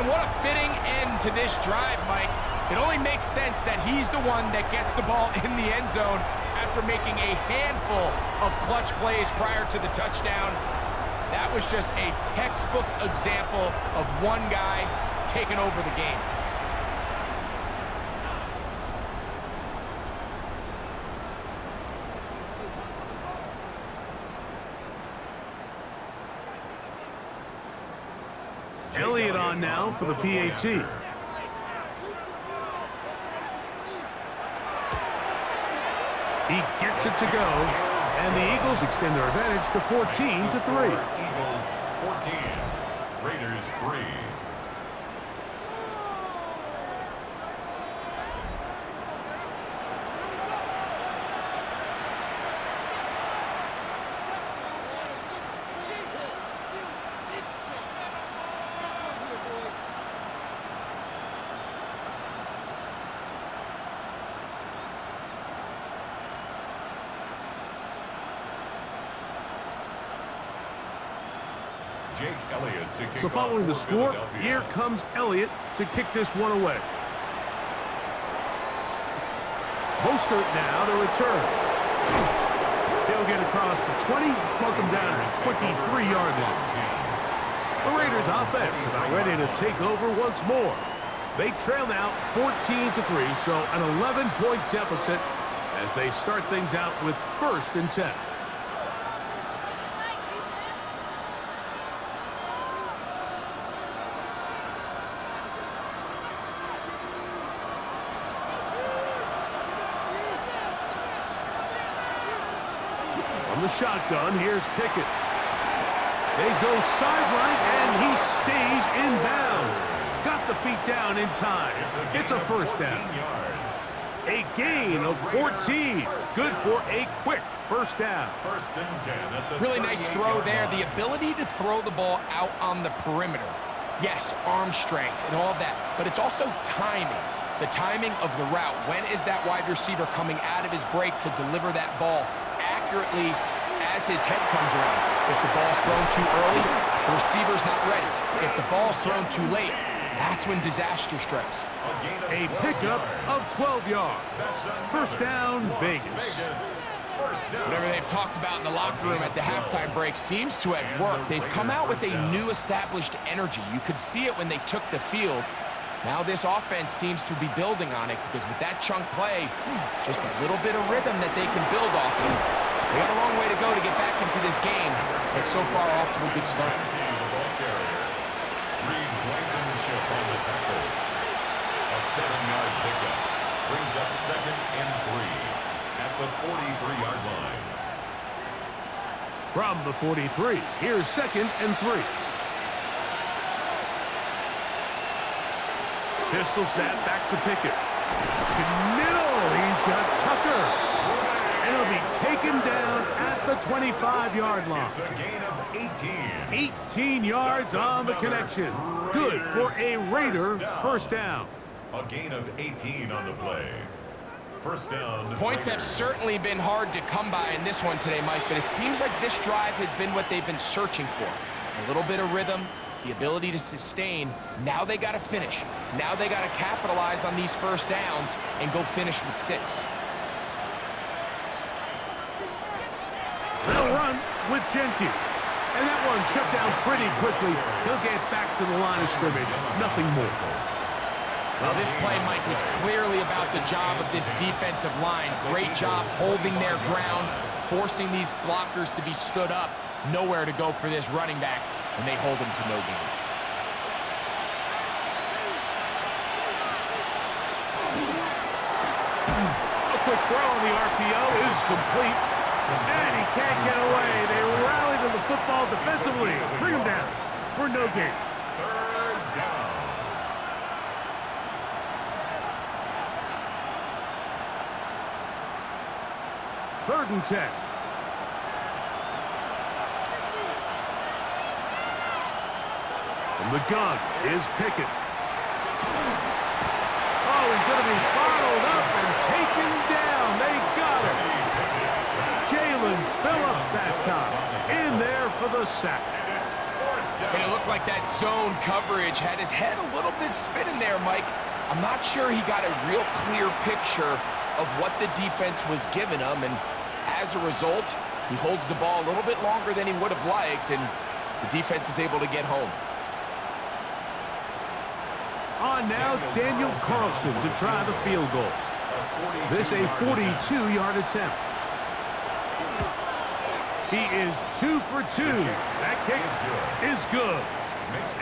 And And what a fitting end to this drive, Mike. It only makes sense that he's the one that gets the ball in the end zone after making a handful of clutch plays prior to the touchdown. That was just a textbook example of one guy taking over the game. Elliott on now for the PAT. He gets it to go, and the Eagles extend their advantage to 14-3. Eagles 14, Raiders 3. So following the score, here comes Elliott to kick this one away. Mostert now to return. He'll get across the 20, mark him down at the 23-yard line. The Raiders offense about ready to take over once more. They trail now 14-3, so an 11-point deficit as they start things out with 1st and 10. The shotgun, here's Pickett. They go sideline, and he stays in bounds. Got the feet down in time. It's a first down. A gain of 14. Good for a quick first down. First and 10 at the really nice throw there. The ability to throw the ball out on the perimeter. Yes, arm strength and all that, but it's also timing. The timing of the route. When is that wide receiver coming out of his break to deliver that ball accurately as his head comes around? If the ball's thrown too early, the receiver's not ready. If the ball's thrown too late, that's when disaster strikes. A pickup of 12 yards. First down, Vegas. Whatever they've talked about in the locker room at the halftime break seems to have worked. They've come out with a new established energy. You could see it when they took the field. Now this offense seems to be building on it because with that chunk play, just a little bit of rhythm that they can build off of. They got a long way to go to get back into this game, but so far off to a good start. Reed Blankenship on the tackle. A 7-yard pickup brings up 2nd and 3 at the 43-yard line. From the 43, here's 2nd and 3. Pistol snap back to Pickett. Middle, he's got Tucker. And he'll be taken down at the 25-yard line. It's a gain of 18. 18 yards on the connection. Good for a Raider first down. A gain of 18 on the play. First down. Points have certainly been hard to come by in this one today, Mike, but it seems like this drive has been what they've been searching for. A little bit of rhythm, the ability to sustain. Now they got to finish. Now they got to capitalize on these first downs and go finish with 6. They'll run with Genty. And that one shut down pretty quickly. He'll get back to the line of scrimmage. Nothing more. Well, this play, Mike, was clearly about the job of this defensive line. Great job holding their ground, forcing these blockers to be stood up. Nowhere to go for this running back, and they hold him to no gain. A quick throw on the RPO is complete. And he can't get away. They rally to the football defensively. Bring him down for no gain. Third down. Third and 10. From the gun is Pickett. Oh, he's going to be bottled up and taken down. They got him. Jalen Phillips that time. In there for the sack. And it's 4th And it looked like that zone coverage had his head a little bit spinning there, Mike. I'm not sure he got a real clear picture of what the defense was giving him, and as a result, he holds the ball a little bit longer than he would have liked, and the defense is able to get home. On now, Daniel Carlson to try the field goal. This a 42-yard attempt. He is 2 for 2. That kick is good.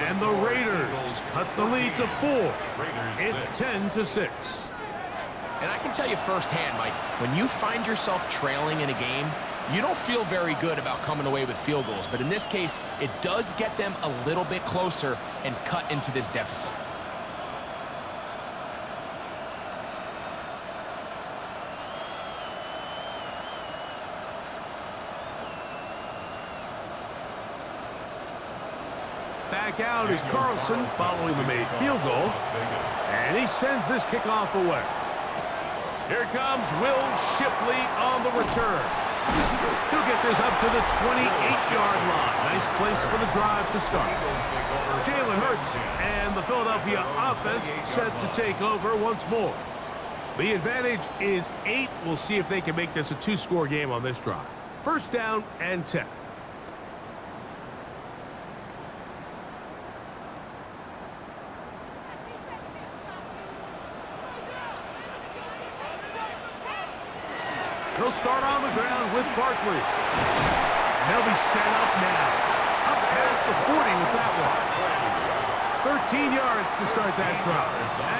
And the Raiders cut the lead to 4. It's 10-6. And I can tell you firsthand, Mike, when you find yourself trailing in a game, you don't feel very good about coming away with field goals. But in this case, it does get them a little bit closer and cut into this deficit. Back out is Carlson following the made field goal. And he sends this kickoff away. Here comes Will Shipley on the return. He'll get this up to the 28-yard line. Nice place for the drive to start. Jalen Hurts and the Philadelphia offense set to take over once more. The advantage is 8. We'll see if they can make this a 2-score game on this drive. First down and 10. He'll start on the ground with Barkley. And they'll be set up now. Up past the 40 with that one. 13 yards to start that drive.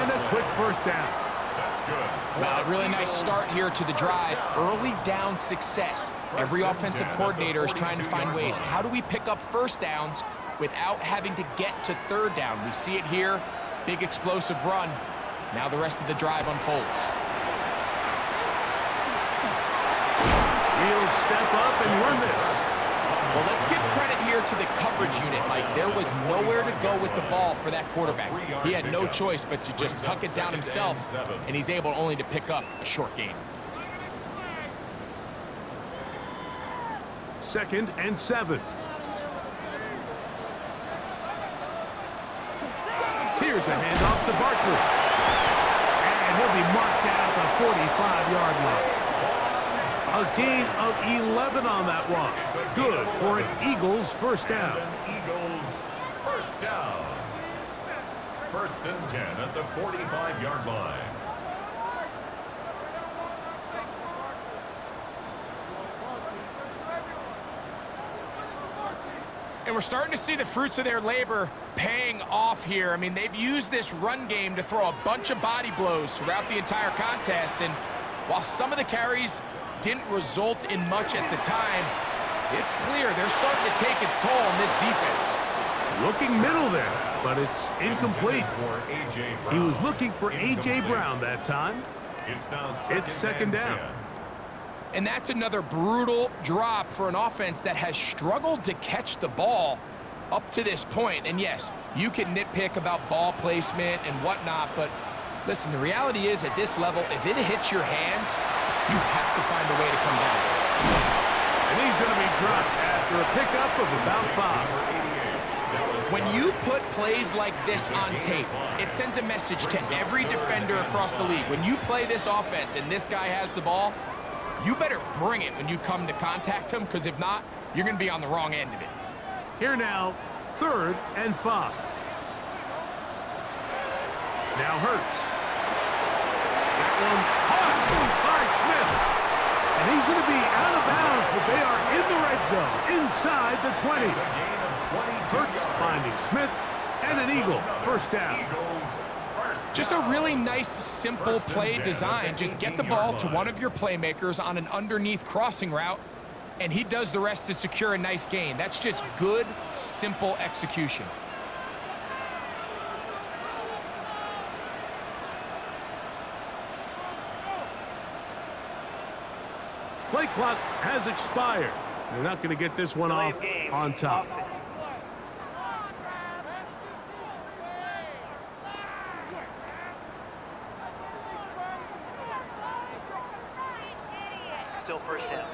And a quick first down. That's good. Well, a really nice start here to the drive. Early down success. Every offensive coordinator is trying to find ways. How do we pick up first downs without having to get to third down? We see it here. Big explosive run. Now the rest of the drive unfolds. He'll step up and run this. Well, let's give credit here to the coverage unit, Mike. There was nowhere to go with the ball for that quarterback. He had no choice but to just tuck it down himself, and he's able only to pick up a short gain. 2nd and 7. Here's a handoff to Barkley. And he'll be marked down at the 45-yard line. A gain of 11 on that one. Good for an Eagles first down. Eagles first down. 1st and 10 at the 45-yard line. And we're starting to see the fruits of their labor paying off here. I mean, they've used this run game to throw a bunch of body blows throughout the entire contest. And while some of the carries didn't result in much at the time, it's clear they're starting to take its toll on this defense. Looking middle there, but it's incomplete. He was looking for A.J. Brown that time. It's now second down. And that's another brutal drop for an offense that has struggled to catch the ball up to this point. And yes, you can nitpick about ball placement and whatnot, but listen, the reality is at this level, if it hits your hands, you have to find a way to come down. And he's going to be dropped after a pickup of about 5. When you put plays like this on tape, it sends a message to every defender across the league. When you play this offense and this guy has the ball, you better bring it when you come to contact him, because if not, you're going to be on the wrong end of it. Here now, 3rd and 5. Now Hurts. That one caught by Smith. And he's going to be out of bounds, but they are in the red zone, inside the 20. Hurts finding Smith, and an Eagle first down. Just a really nice, simple play design. Just get the ball to one of your playmakers on an underneath crossing route, and he does the rest to secure a nice gain. That's just good, simple execution. Play clock has expired. They're not going to get this one off on top. Still first down.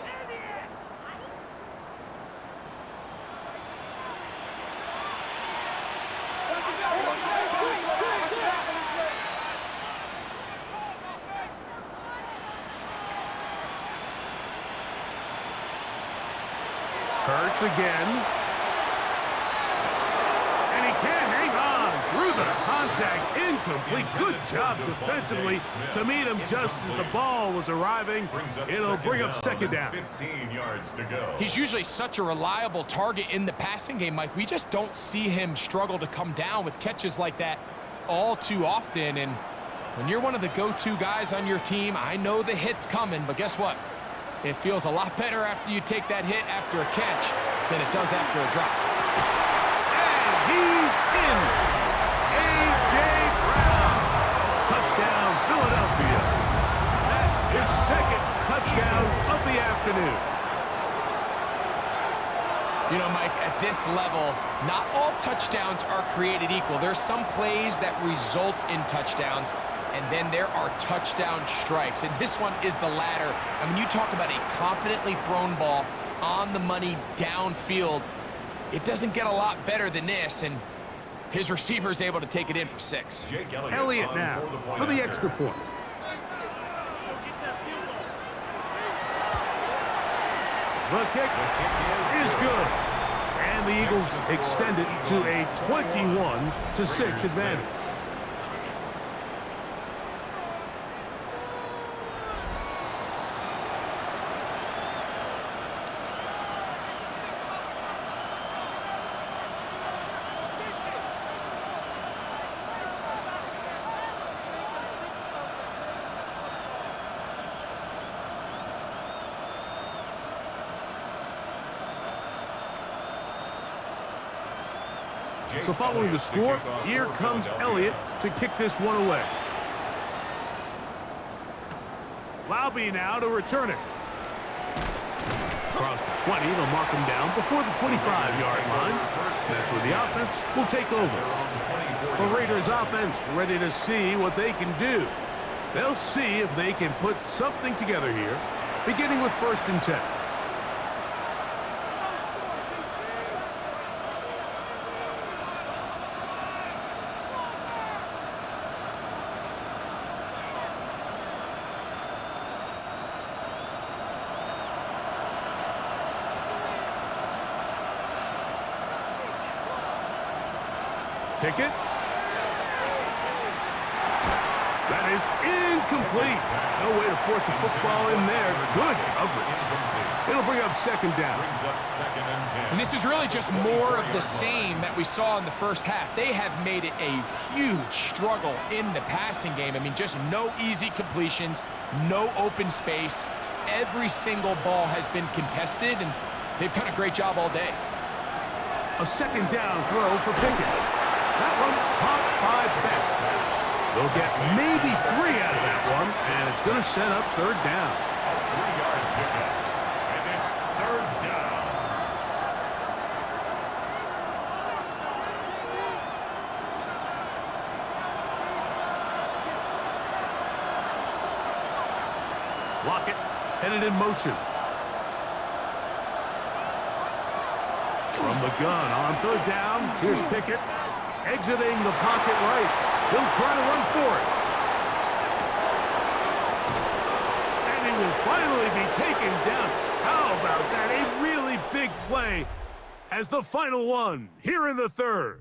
looks again. And he can't hang on through the contact. Incomplete. Good job defensively to meet him just as the ball was arriving. It'll bring up second down. 15 yards to go. He's usually such a reliable target in the passing game, Mike. We just don't see him struggle to come down with catches like that all too often. And when you're one of the go-to guys on your team, I know the hit's coming, but guess what? It feels a lot better after you take that hit after a catch than it does after a drop. And he's in. A.J. Brown. Touchdown, Philadelphia. That's his second touchdown of the afternoon. You know, Mike, at this level, not all touchdowns are created equal. There's some plays that result in touchdowns, and then there are touchdown strikes. And this one is the latter. And when you talk about a confidently thrown ball on the money downfield, it doesn't get a lot better than this. And his receiver is able to take it in for 6. Jake Elliott now for the extra point. The kick is good. And the Eagles extend it to a 21-6 advantage. So following the score, here comes Elliott to kick this one away. Laube now to return it. Across the 20, they'll mark him down before the 25-yard line. That's where the offense will take over. The Raiders offense ready to see what they can do. They'll see if they can put something together here, beginning with 1st and 10. Pickett. That is incomplete. No way to force the football in there. Good coverage. It'll bring up second down. And this is really just more of the same that we saw in the first half. They have made it a huge struggle in the passing game. I mean, just no easy completions, no open space. Every single ball has been contested, and they've done a great job all day. A second down throw for Pickett. That one popped by Betts. They'll get maybe 3 out of that one, and it's going to set up 3rd down. A 3-yard pickup, and it's 3rd down. Lockett headed in motion. From the gun on 3rd down, here's Pickett. Exiting the pocket right. He'll try to run for it. And he will finally be taken down. How about that? A really big play as the final one here in the 3rd.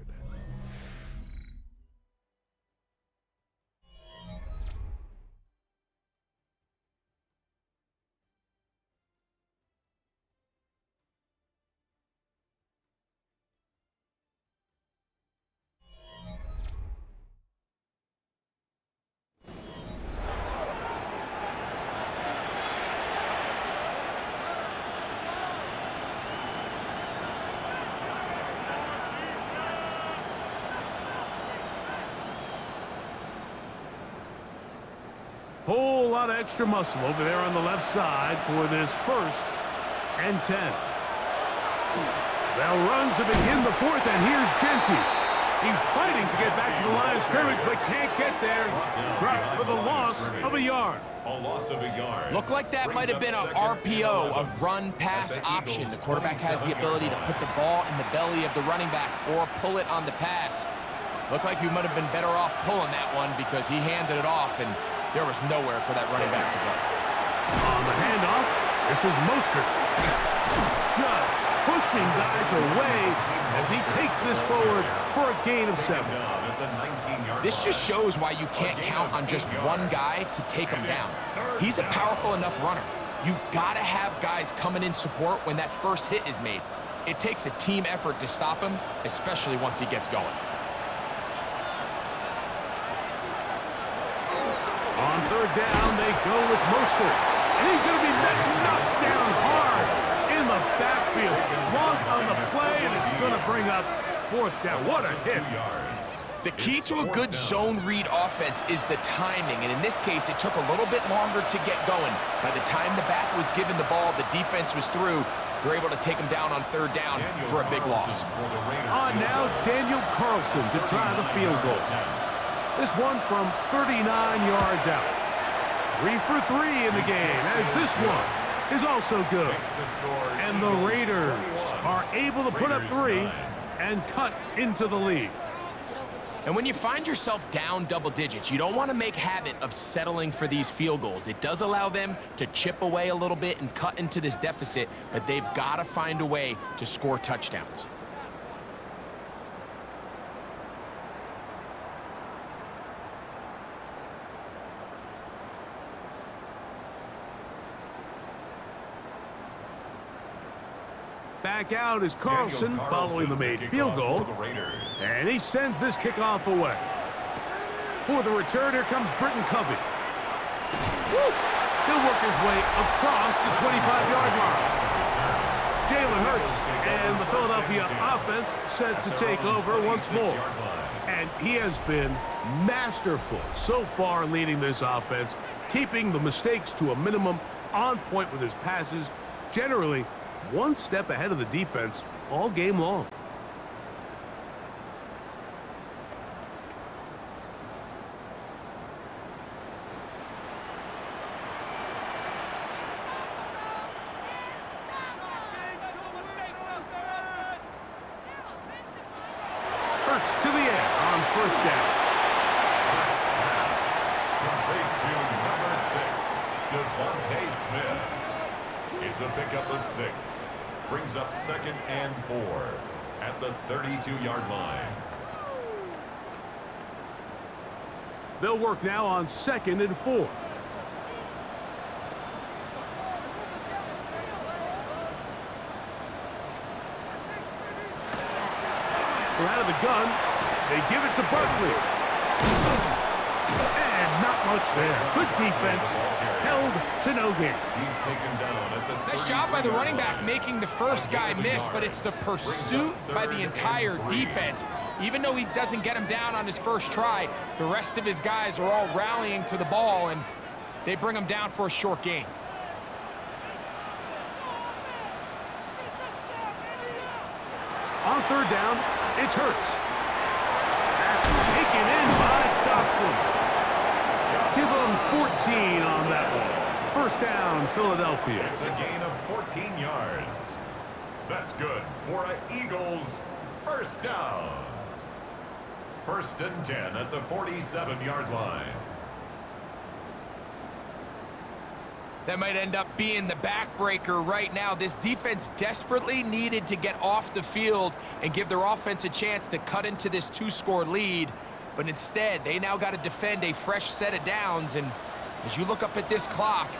Whole lot of extra muscle over there on the left side for this 1st and 10. They'll run to begin the 4th, and here's Genty. He's fighting to get back to the line of scrimmage, but can't get there. Dropped for the loss of a yard. A loss of a yard. Looked like that might have been a RPO, a run-pass option. The quarterback has the ability to put the ball in the belly of the running back or pull it on the pass. Looked like he might have been better off pulling that one because he handed it off, and there was nowhere for that running back to go. On the handoff, this is Mostert. Just pushing guys away as he takes this forward for a gain of 7. This just shows why you can't count on just one guy to take him down. He's a powerful enough runner. You gotta have guys coming in support when that first hit is made. It takes a team effort to stop him, especially once he gets going. On third down, they go with Mostert. And he's going to be knocked down hard in the backfield. Lost on the play, and it's going to bring up fourth down. What a hit. The key to a good zone read offense is the timing, and in this case, it took a little bit longer to get going. By the time the back was given the ball, the defense was through. They're able to take him down on third down for a big loss. On now, Daniel Carlson to try the field goal. This one from 39 yards out. 3 for 3 in the game, as this one is also good. And the Raiders are able to put up 3 and cut into the lead. And when you find yourself down double digits, you don't want to make habit of settling for these field goals. It does allow them to chip away a little bit and cut into this deficit, but they've got to find a way to score touchdowns. Back out is Carlson following the made field goal. And he sends this kickoff away. For the return, here comes Britton Covey. He'll work his way across the 25-yard line. Jalen Hurts and the Philadelphia offense set to take over once more. And he has been masterful so far leading this offense, keeping the mistakes to a minimum, on point with his passes, generally one step ahead of the defense all game long. Hurts to the end on first down. Complete to number 6, Devontae Smith. It's a pickup of 6. Brings up 2nd and 4 at the 32-yard line. They'll work now on 2nd and 4. We're out of the gun. They give it to Barkley. And not much there. Good defense. Held to no gain. He's taken down at the Nice job by the running back making the first guy miss, but it's the pursuit by the entire defense. Even though he doesn't get him down on his first try, the rest of his guys are all rallying to the ball, and they bring him down for a short gain. On third down, it's Hurts. Taken in by Dotson. Give them 14 on that one. First down, Philadelphia. It's a gain of 14 yards. That's good for an Eagles first down. 1st and 10 at the 47-yard line. That might end up being the backbreaker right now. This defense desperately needed to get off the field and give their offense a chance to cut into this 2-score lead. But instead, they now got to defend a fresh set of downs. And as you look up at this clock,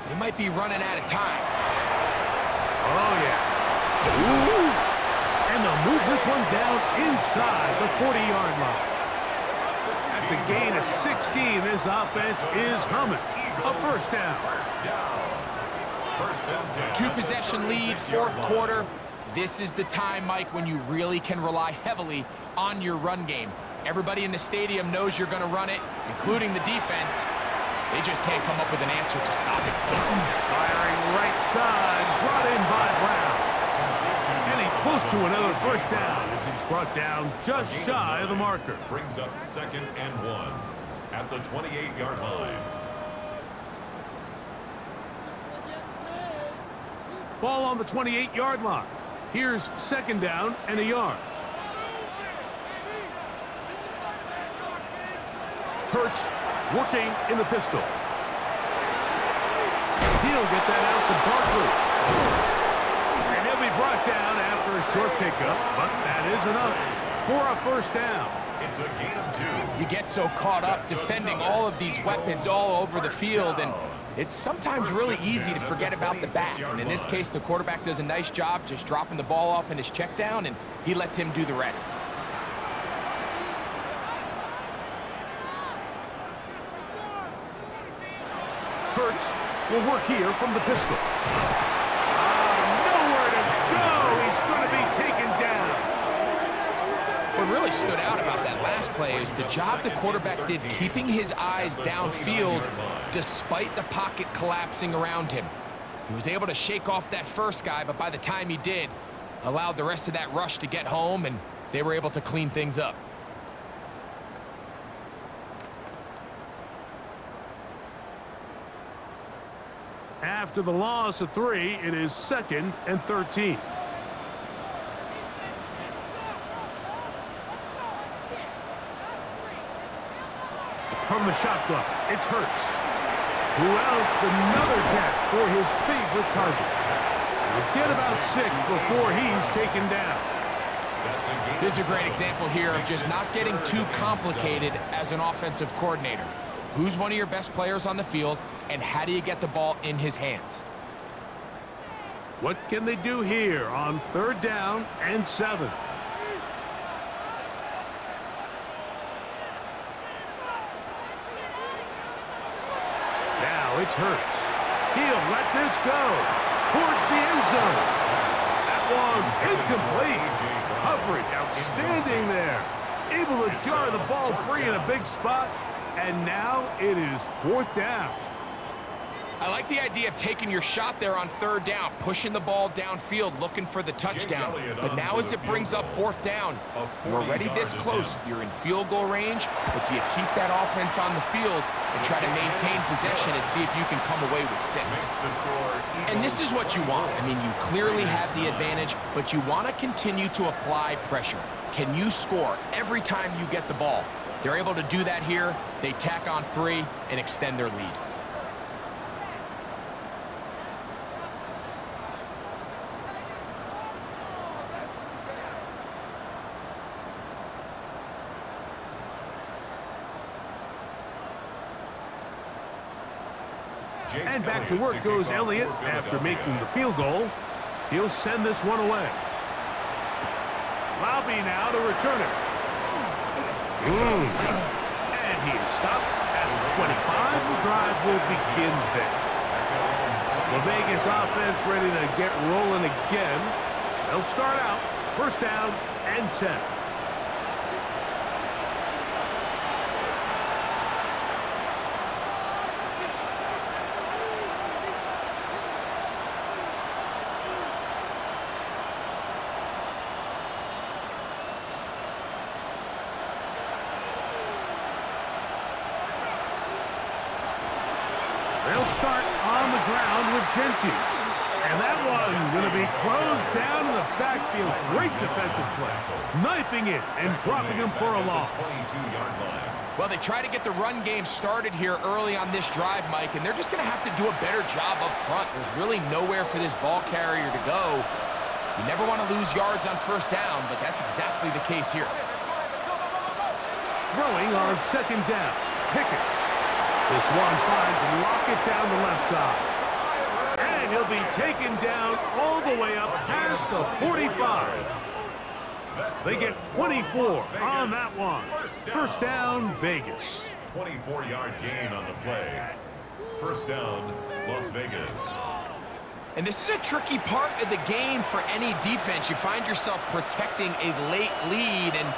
they might be running out of time. Oh, yeah. Ooh. And they'll move this one down inside the 40-yard line. That's a gain of 16. This offense is humming. A first down. 1st and 10. 2-possession lead, 4th quarter. This is the time, Mike, when you really can rely heavily on your run game. Everybody in the stadium knows you're going to run it, including the defense. They just can't come up with an answer to stop it. Firing right side, brought in by Brown. And he's close to another first down as he's brought down just shy of the marker. Brings up 2nd and 1 at the 28-yard line. Ball on the 28-yard line. Here's 2nd down and a yard. Hurts working in the pistol. He'll get that out to Barkley. And he'll be brought down after a short pickup, but that is enough for a first down. It's a gain of 2. You get so caught up defending all of these weapons all over the field, and it's sometimes really easy to forget about the back. And in this case, the quarterback does a nice job just dropping the ball off in his check down, and he lets him do the rest. Hurts will work here from the pistol. Nowhere to go. He's going to be taken down. What really stood out about that last play is the job the quarterback did keeping his eyes downfield despite the pocket collapsing around him. He was able to shake off that first guy, but by the time he did, allowed the rest of that rush to get home, and they were able to clean things up. After the loss of 3, it is 2nd and 13. From the shotgun, it's Hurts. Who else? Another catch for his favorite target. He'll get about 6 before he's taken down. This is a great example here of just not getting too complicated as an offensive coordinator. Who's one of your best players on the field, and how do you get the ball in his hands? What can they do here on 3rd down and 7? Now it's Hurts. He'll let this go towards the end zone. That one incomplete. Coverage outstanding there. Able to jar the ball free in a big spot. And now it is 4th down. I like the idea of taking your shot there on 3rd down, pushing the ball downfield, looking for the touchdown. But now as it brings up 4th down, you're already this close. You're in field goal range, but do you keep that offense on the field and try to maintain possession and see if you can come away with 6? And this is what you want. I mean, you clearly have the advantage, but you want to continue to apply pressure. Can you score every time you get the ball? They're able to do that here. They tack on 3 and extend their lead. And back to work goes Elliott after making the field goal. He'll send this one away. Lobby now to return it. And he is stopped at 25. The drive will begin there. The Vegas offense ready to get rolling again. They'll start out 1st down and 10. They'll start on the ground with Genty. And that one going to be closed down in the backfield. Great defensive play. Knifing it and dropping him for a loss. Well, they try to get the run game started here early on this drive, Mike, and they're just going to have to do a better job up front. There's really nowhere for this ball carrier to go. You never want to lose yards on 1st down, but that's exactly the case here. Throwing on 2nd down. Pickett. This one finds Lockett down the left side. And he'll be taken down all the way up past the 45. They get 24 on that one. 1st down, Vegas. 24-yard gain on the play. 1st down, Las Vegas. And this is a tricky part of the game for any defense. You find yourself protecting a late lead, and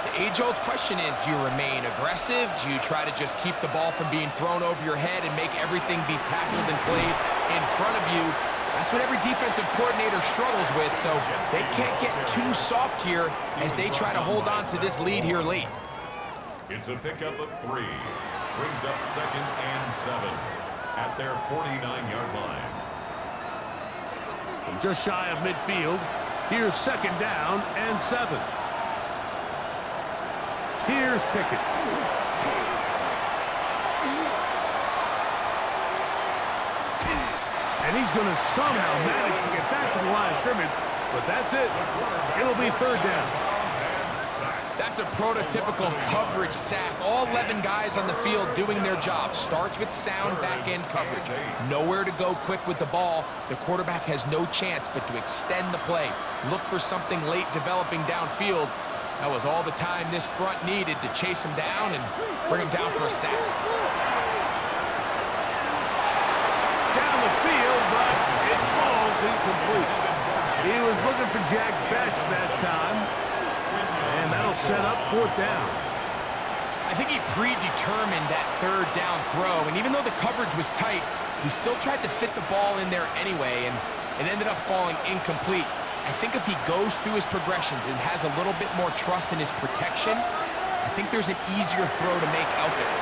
the age-old question is, do you remain aggressive? Do you try to just keep the ball from being thrown over your head and make everything be tackled and played in front of you? That's what every defensive coordinator struggles with, so they can't get too soft here as they try to hold on to this lead here late. It's a pickup of 3. Brings up 2nd and 7 at their 49-yard line. From just shy of midfield, here's 2nd down and 7. Here's Pickett. And he's going to somehow manage to get back to the line of scrimmage but that's it. It'll be third down. That's a prototypical coverage sack. All 11 guys on the field doing their job. Starts with sound back-end coverage. Nowhere to go quick with the ball. The quarterback has no chance but to extend the play. Look for something late developing downfield. That was all the time this front needed to chase him down and bring him down for a sack. Down the field, but it falls incomplete. He was looking for Jack Best that time. And that'll set up fourth down. I think he predetermined that third down throw, and even though the coverage was tight, he still tried to fit the ball in there anyway, and it ended up falling incomplete. I think if he goes through his progressions and has a little bit more trust in his protection, I think there's an easier throw to make out there.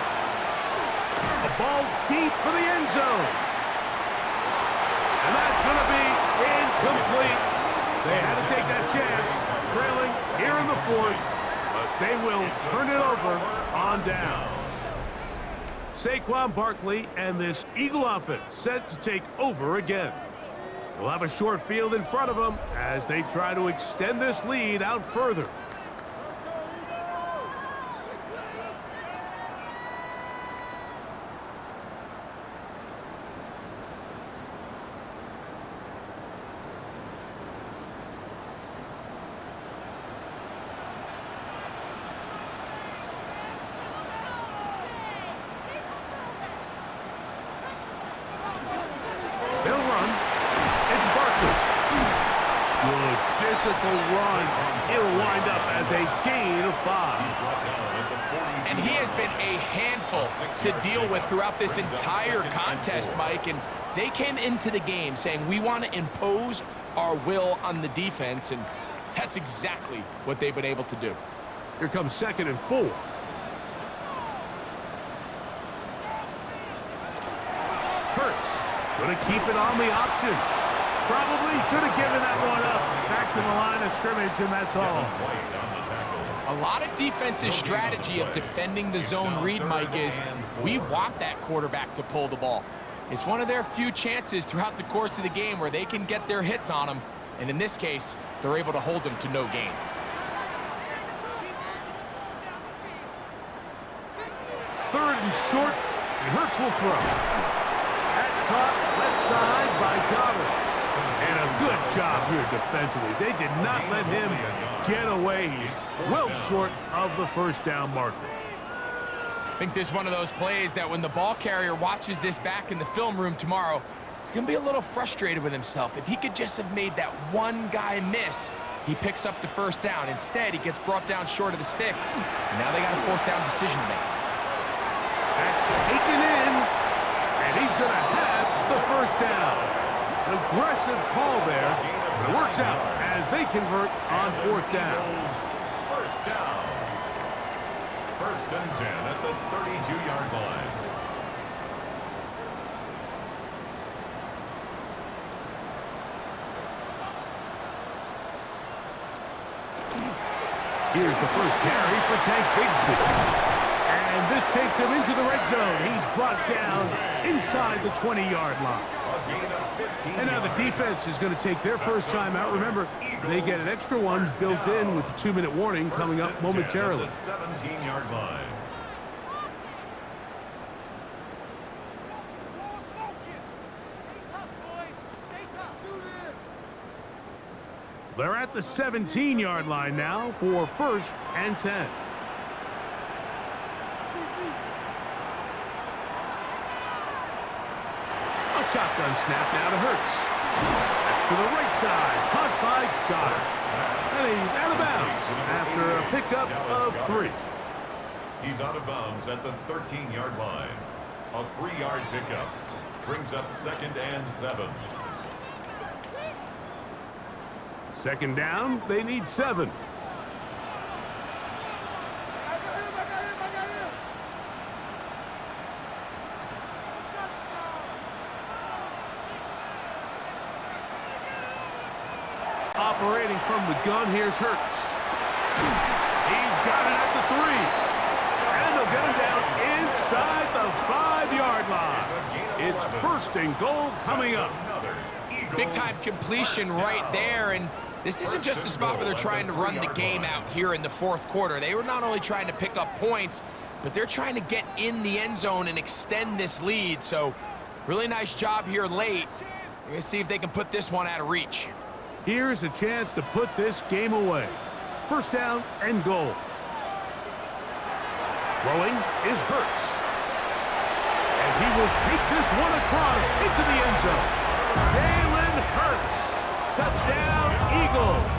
A ball deep for the end zone. And that's going to be incomplete. They had to take that chance, trailing here in the fourth, but they will turn it over on down. Saquon Barkley and this Eagle offense set to take over again. They'll have a short field in front of them as they try to extend this lead out further. Physical run. It'll wind up as a gain of 5. And he has been a handful to deal with throughout this entire contest, Mike. And they came into the game saying, we want to impose our will on the defense, and that's exactly what they've been able to do. Here comes 2nd and 4. Hurts going to keep it on the option. Probably should have given that one up. Back to the line of scrimmage, and that's all. A lot of defense's strategy of defending the zone read, Mike, is we want that quarterback to pull the ball. It's one of their few chances throughout the course of the game where they can get their hits on him, and in this case, they're able to hold him to no gain. Third and short, and Hurts will throw. That's caught left side by Goddard. And a good job here defensively. They did not let him get away. He's well short of the first down marker. I think this is one of those plays that when the ball carrier watches this back in the film room tomorrow, he's going to be a little frustrated with himself. If he could just have made that one guy miss, he picks up the first down. Instead, he gets brought down short of the sticks. And now they got a fourth down decision to make. That's taken in, and he's going to have the first down. Aggressive call there, but it works out as they convert on fourth down. First down. 1st and 10 at the 32-yard line. Here's the first carry for Tank Bigsby. And this takes him into the red zone. He's brought down inside the 20-yard line. And now the defense is going to take their first time out. Remember, they get an extra one built in with the 2-minute warning coming up momentarily. 17-yard line. They're at the 17-yard line now for 1st and 10. Shotgun snap now to Hurts. That's to the right side. Caught by Goddard. And he's out of bounds after a pickup of 3. He's out of bounds at the 13-yard line. A 3-yard pickup brings up 2nd and 7. 2nd down, they need 7. Operating from the gun, here's Hurts. He's got it at the 3. And they'll get him down inside the 5-yard line. It's 1st and goal coming up. Big-time completion right there, and This isn't just a spot where they're trying to run the game out here in the fourth quarter. They were not only trying to pick up points, but they're trying to get in the end zone and extend this lead. So really nice job here late. We're going to see if they can put this one out of reach. Here's a chance to put this game away. First down and goal. Throwing is Hurts. And he will take this one across into the end zone. Jalen Hurts. Touchdown, Eagles.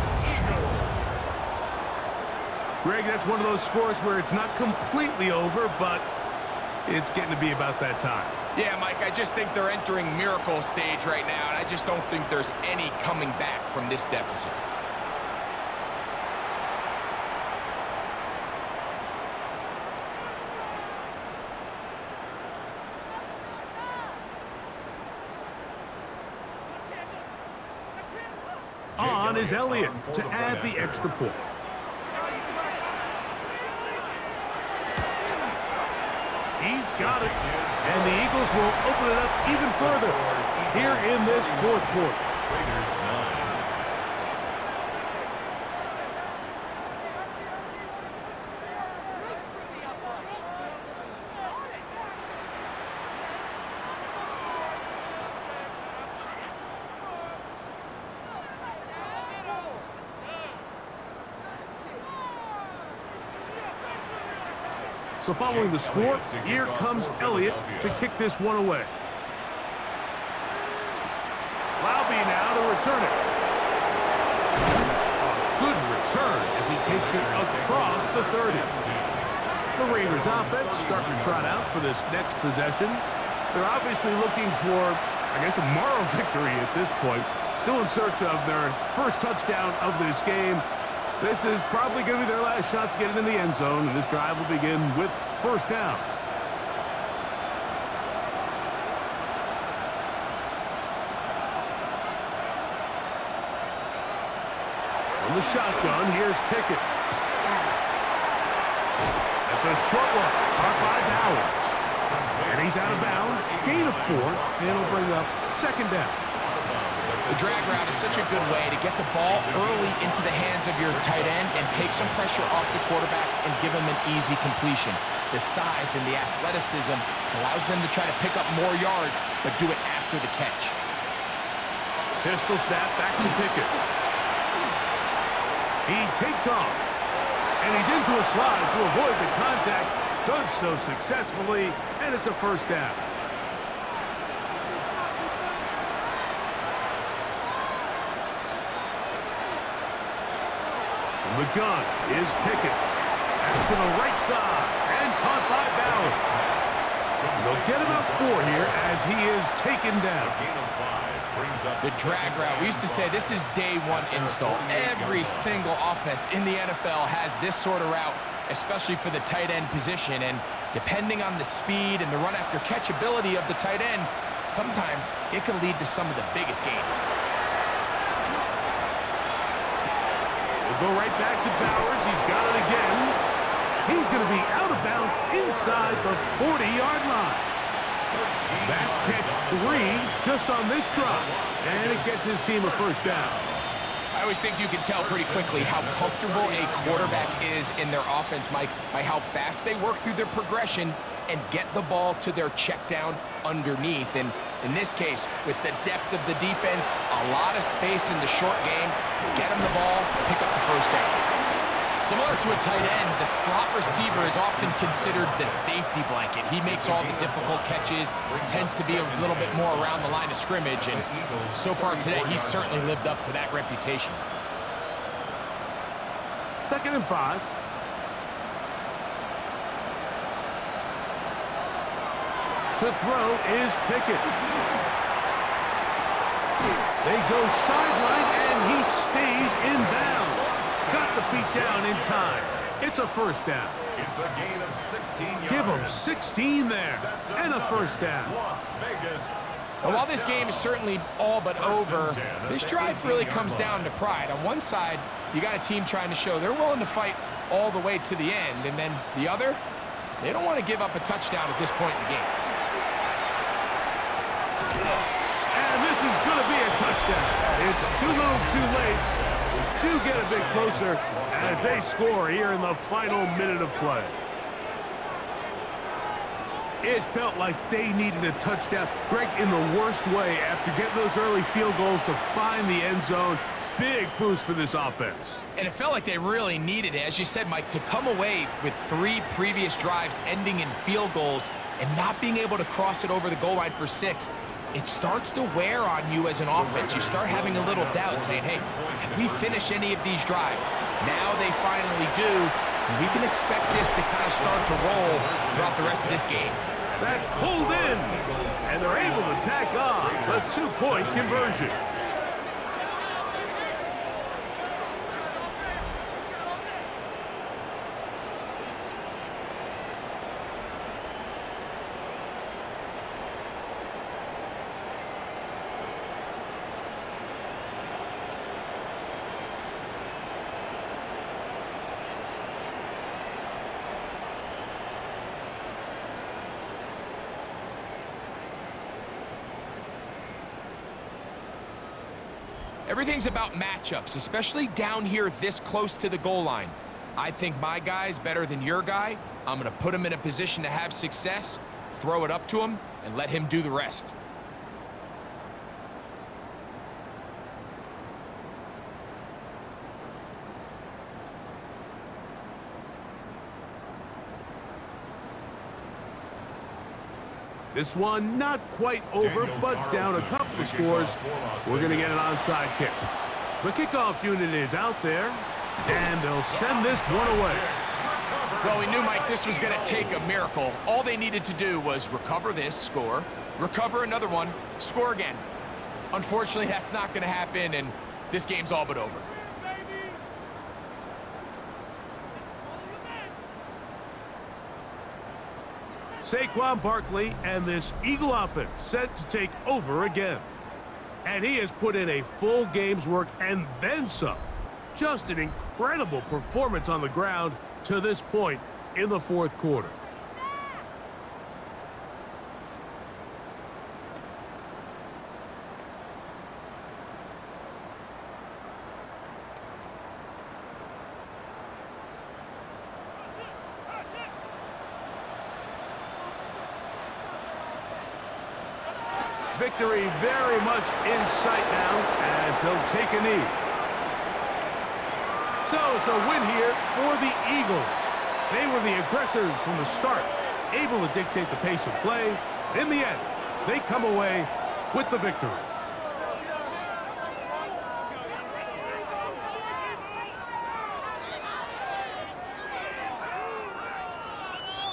Greg, that's one of those scores where it's not completely over, but it's getting to be about that time. Yeah, Mike, I just think they're entering miracle stage right now, and I just don't think there's any coming back from this deficit. On is Elliott to add the extra point. He's got it. And the Eagles will open it up even further here in this fourth quarter. Raiders 9. So following the score, here comes Elliott to kick this one away. Laube now to return it. A good return as he takes it across the 30. The Raiders offense starting to trot out for this next possession. They're obviously looking for, I guess, a moral victory at this point. Still in search of their first touchdown of this game. This is probably going to be their last shot to get it in the end zone, and this drive will begin with first down. From the shotgun, here's Pickett. That's a short one, caught by Bowers. And he's out of bounds, gain of 4, and it'll bring up second down. The drag route is such a good way to get the ball early into the hands of your tight end and take some pressure off the quarterback and give him an easy completion. The size and the athleticism allows them to try to pick up more yards, but do it after the catch. Pistol snap back to Pickett. He takes off, and he's into a slide to avoid the contact. Does so successfully, and it's a first down. The gun is Pickett. That's to the right side and caught by Bowers. They'll get about 4 here as he is taken down. The drag route, we used to say this is day one install. Every single offense in the NFL has this sort of route, especially for the tight end position. And depending on the speed and the run after catch ability of the tight end, sometimes it can lead to some of the biggest gains. Go right back to Bowers. He's got it again. He's going to be out of bounds inside the 40-yard line. That's catch 3 just on this drive. And it gets his team a first down. I always think you can tell pretty quickly how comfortable a quarterback is in their offense, Mike, by how fast they work through their progression and get the ball to their check down underneath. And in this case, with the depth of the defense, a lot of space in the short game, get them the ball, pick up the first down. Similar to a tight end, the slot receiver is often considered the safety blanket. He makes all the difficult catches, tends to be a little bit more around the line of scrimmage, and so far today, he's certainly lived up to that reputation. 2nd and 5. To throw is Pickett. They go sideline, and he stays in bounds. Got the feet down in time. It's a first down. It's a gain of 16 yards. Give them 16 there, and a first down. Las Vegas. And while this game is certainly all but over, this drive really comes down to pride. On one side, you got a team trying to show they're willing to fight all the way to the end, and then the other, they don't want to give up a touchdown at this point in the game. And this is going to be a touchdown. It's too little too late. do get a bit closer as they score here in the final minute of play. It felt like they needed a touchdown, Greg, in the worst way after getting those early field goals to find the end zone. Big boost for this offense. And it felt like they really needed it. As you said, Mike, to come away with 3 previous drives ending in field goals and not being able to cross it over the goal line for 6, it starts to wear on you as an offense. You start having a little doubt, saying, hey, can we finish any of these drives? Now they finally do, and we can expect this to kind of start to roll throughout the rest of this game. That's pulled in, and they're able to tack on the 2-point conversion. Everything's about matchups, especially down here this close to the goal line. I think my guy's better than your guy. I'm going to put him in a position to have success, throw it up to him, and let him do the rest. This one not quite over, but down a couple of scores. We're going to get an onside kick. The kickoff unit is out there, and they'll send this one away. Well, we knew, Mike, this was going to take a miracle. All they needed to do was recover this, score, recover another one, score again. Unfortunately, that's not going to happen, and this game's all but over. Saquon Barkley and this Eagle offense set to take over again. And he has put in a full game's work and then some. Just an incredible performance on the ground to this point in the fourth quarter. Victory very much in sight now as they'll take a knee. So it's a win here for the Eagles. They were the aggressors from the start, able to dictate the pace of play. In the end, they come away with the victory.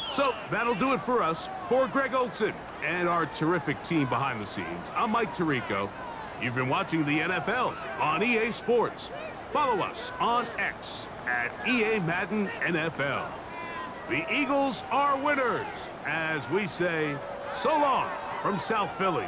So that'll do it for us. For Greg Olson and our terrific team behind the scenes, I'm Mike Tirico. You've been watching the NFL on EA Sports. Follow us on X at EA Madden NFL. The Eagles are winners, as we say, so long from South Philly.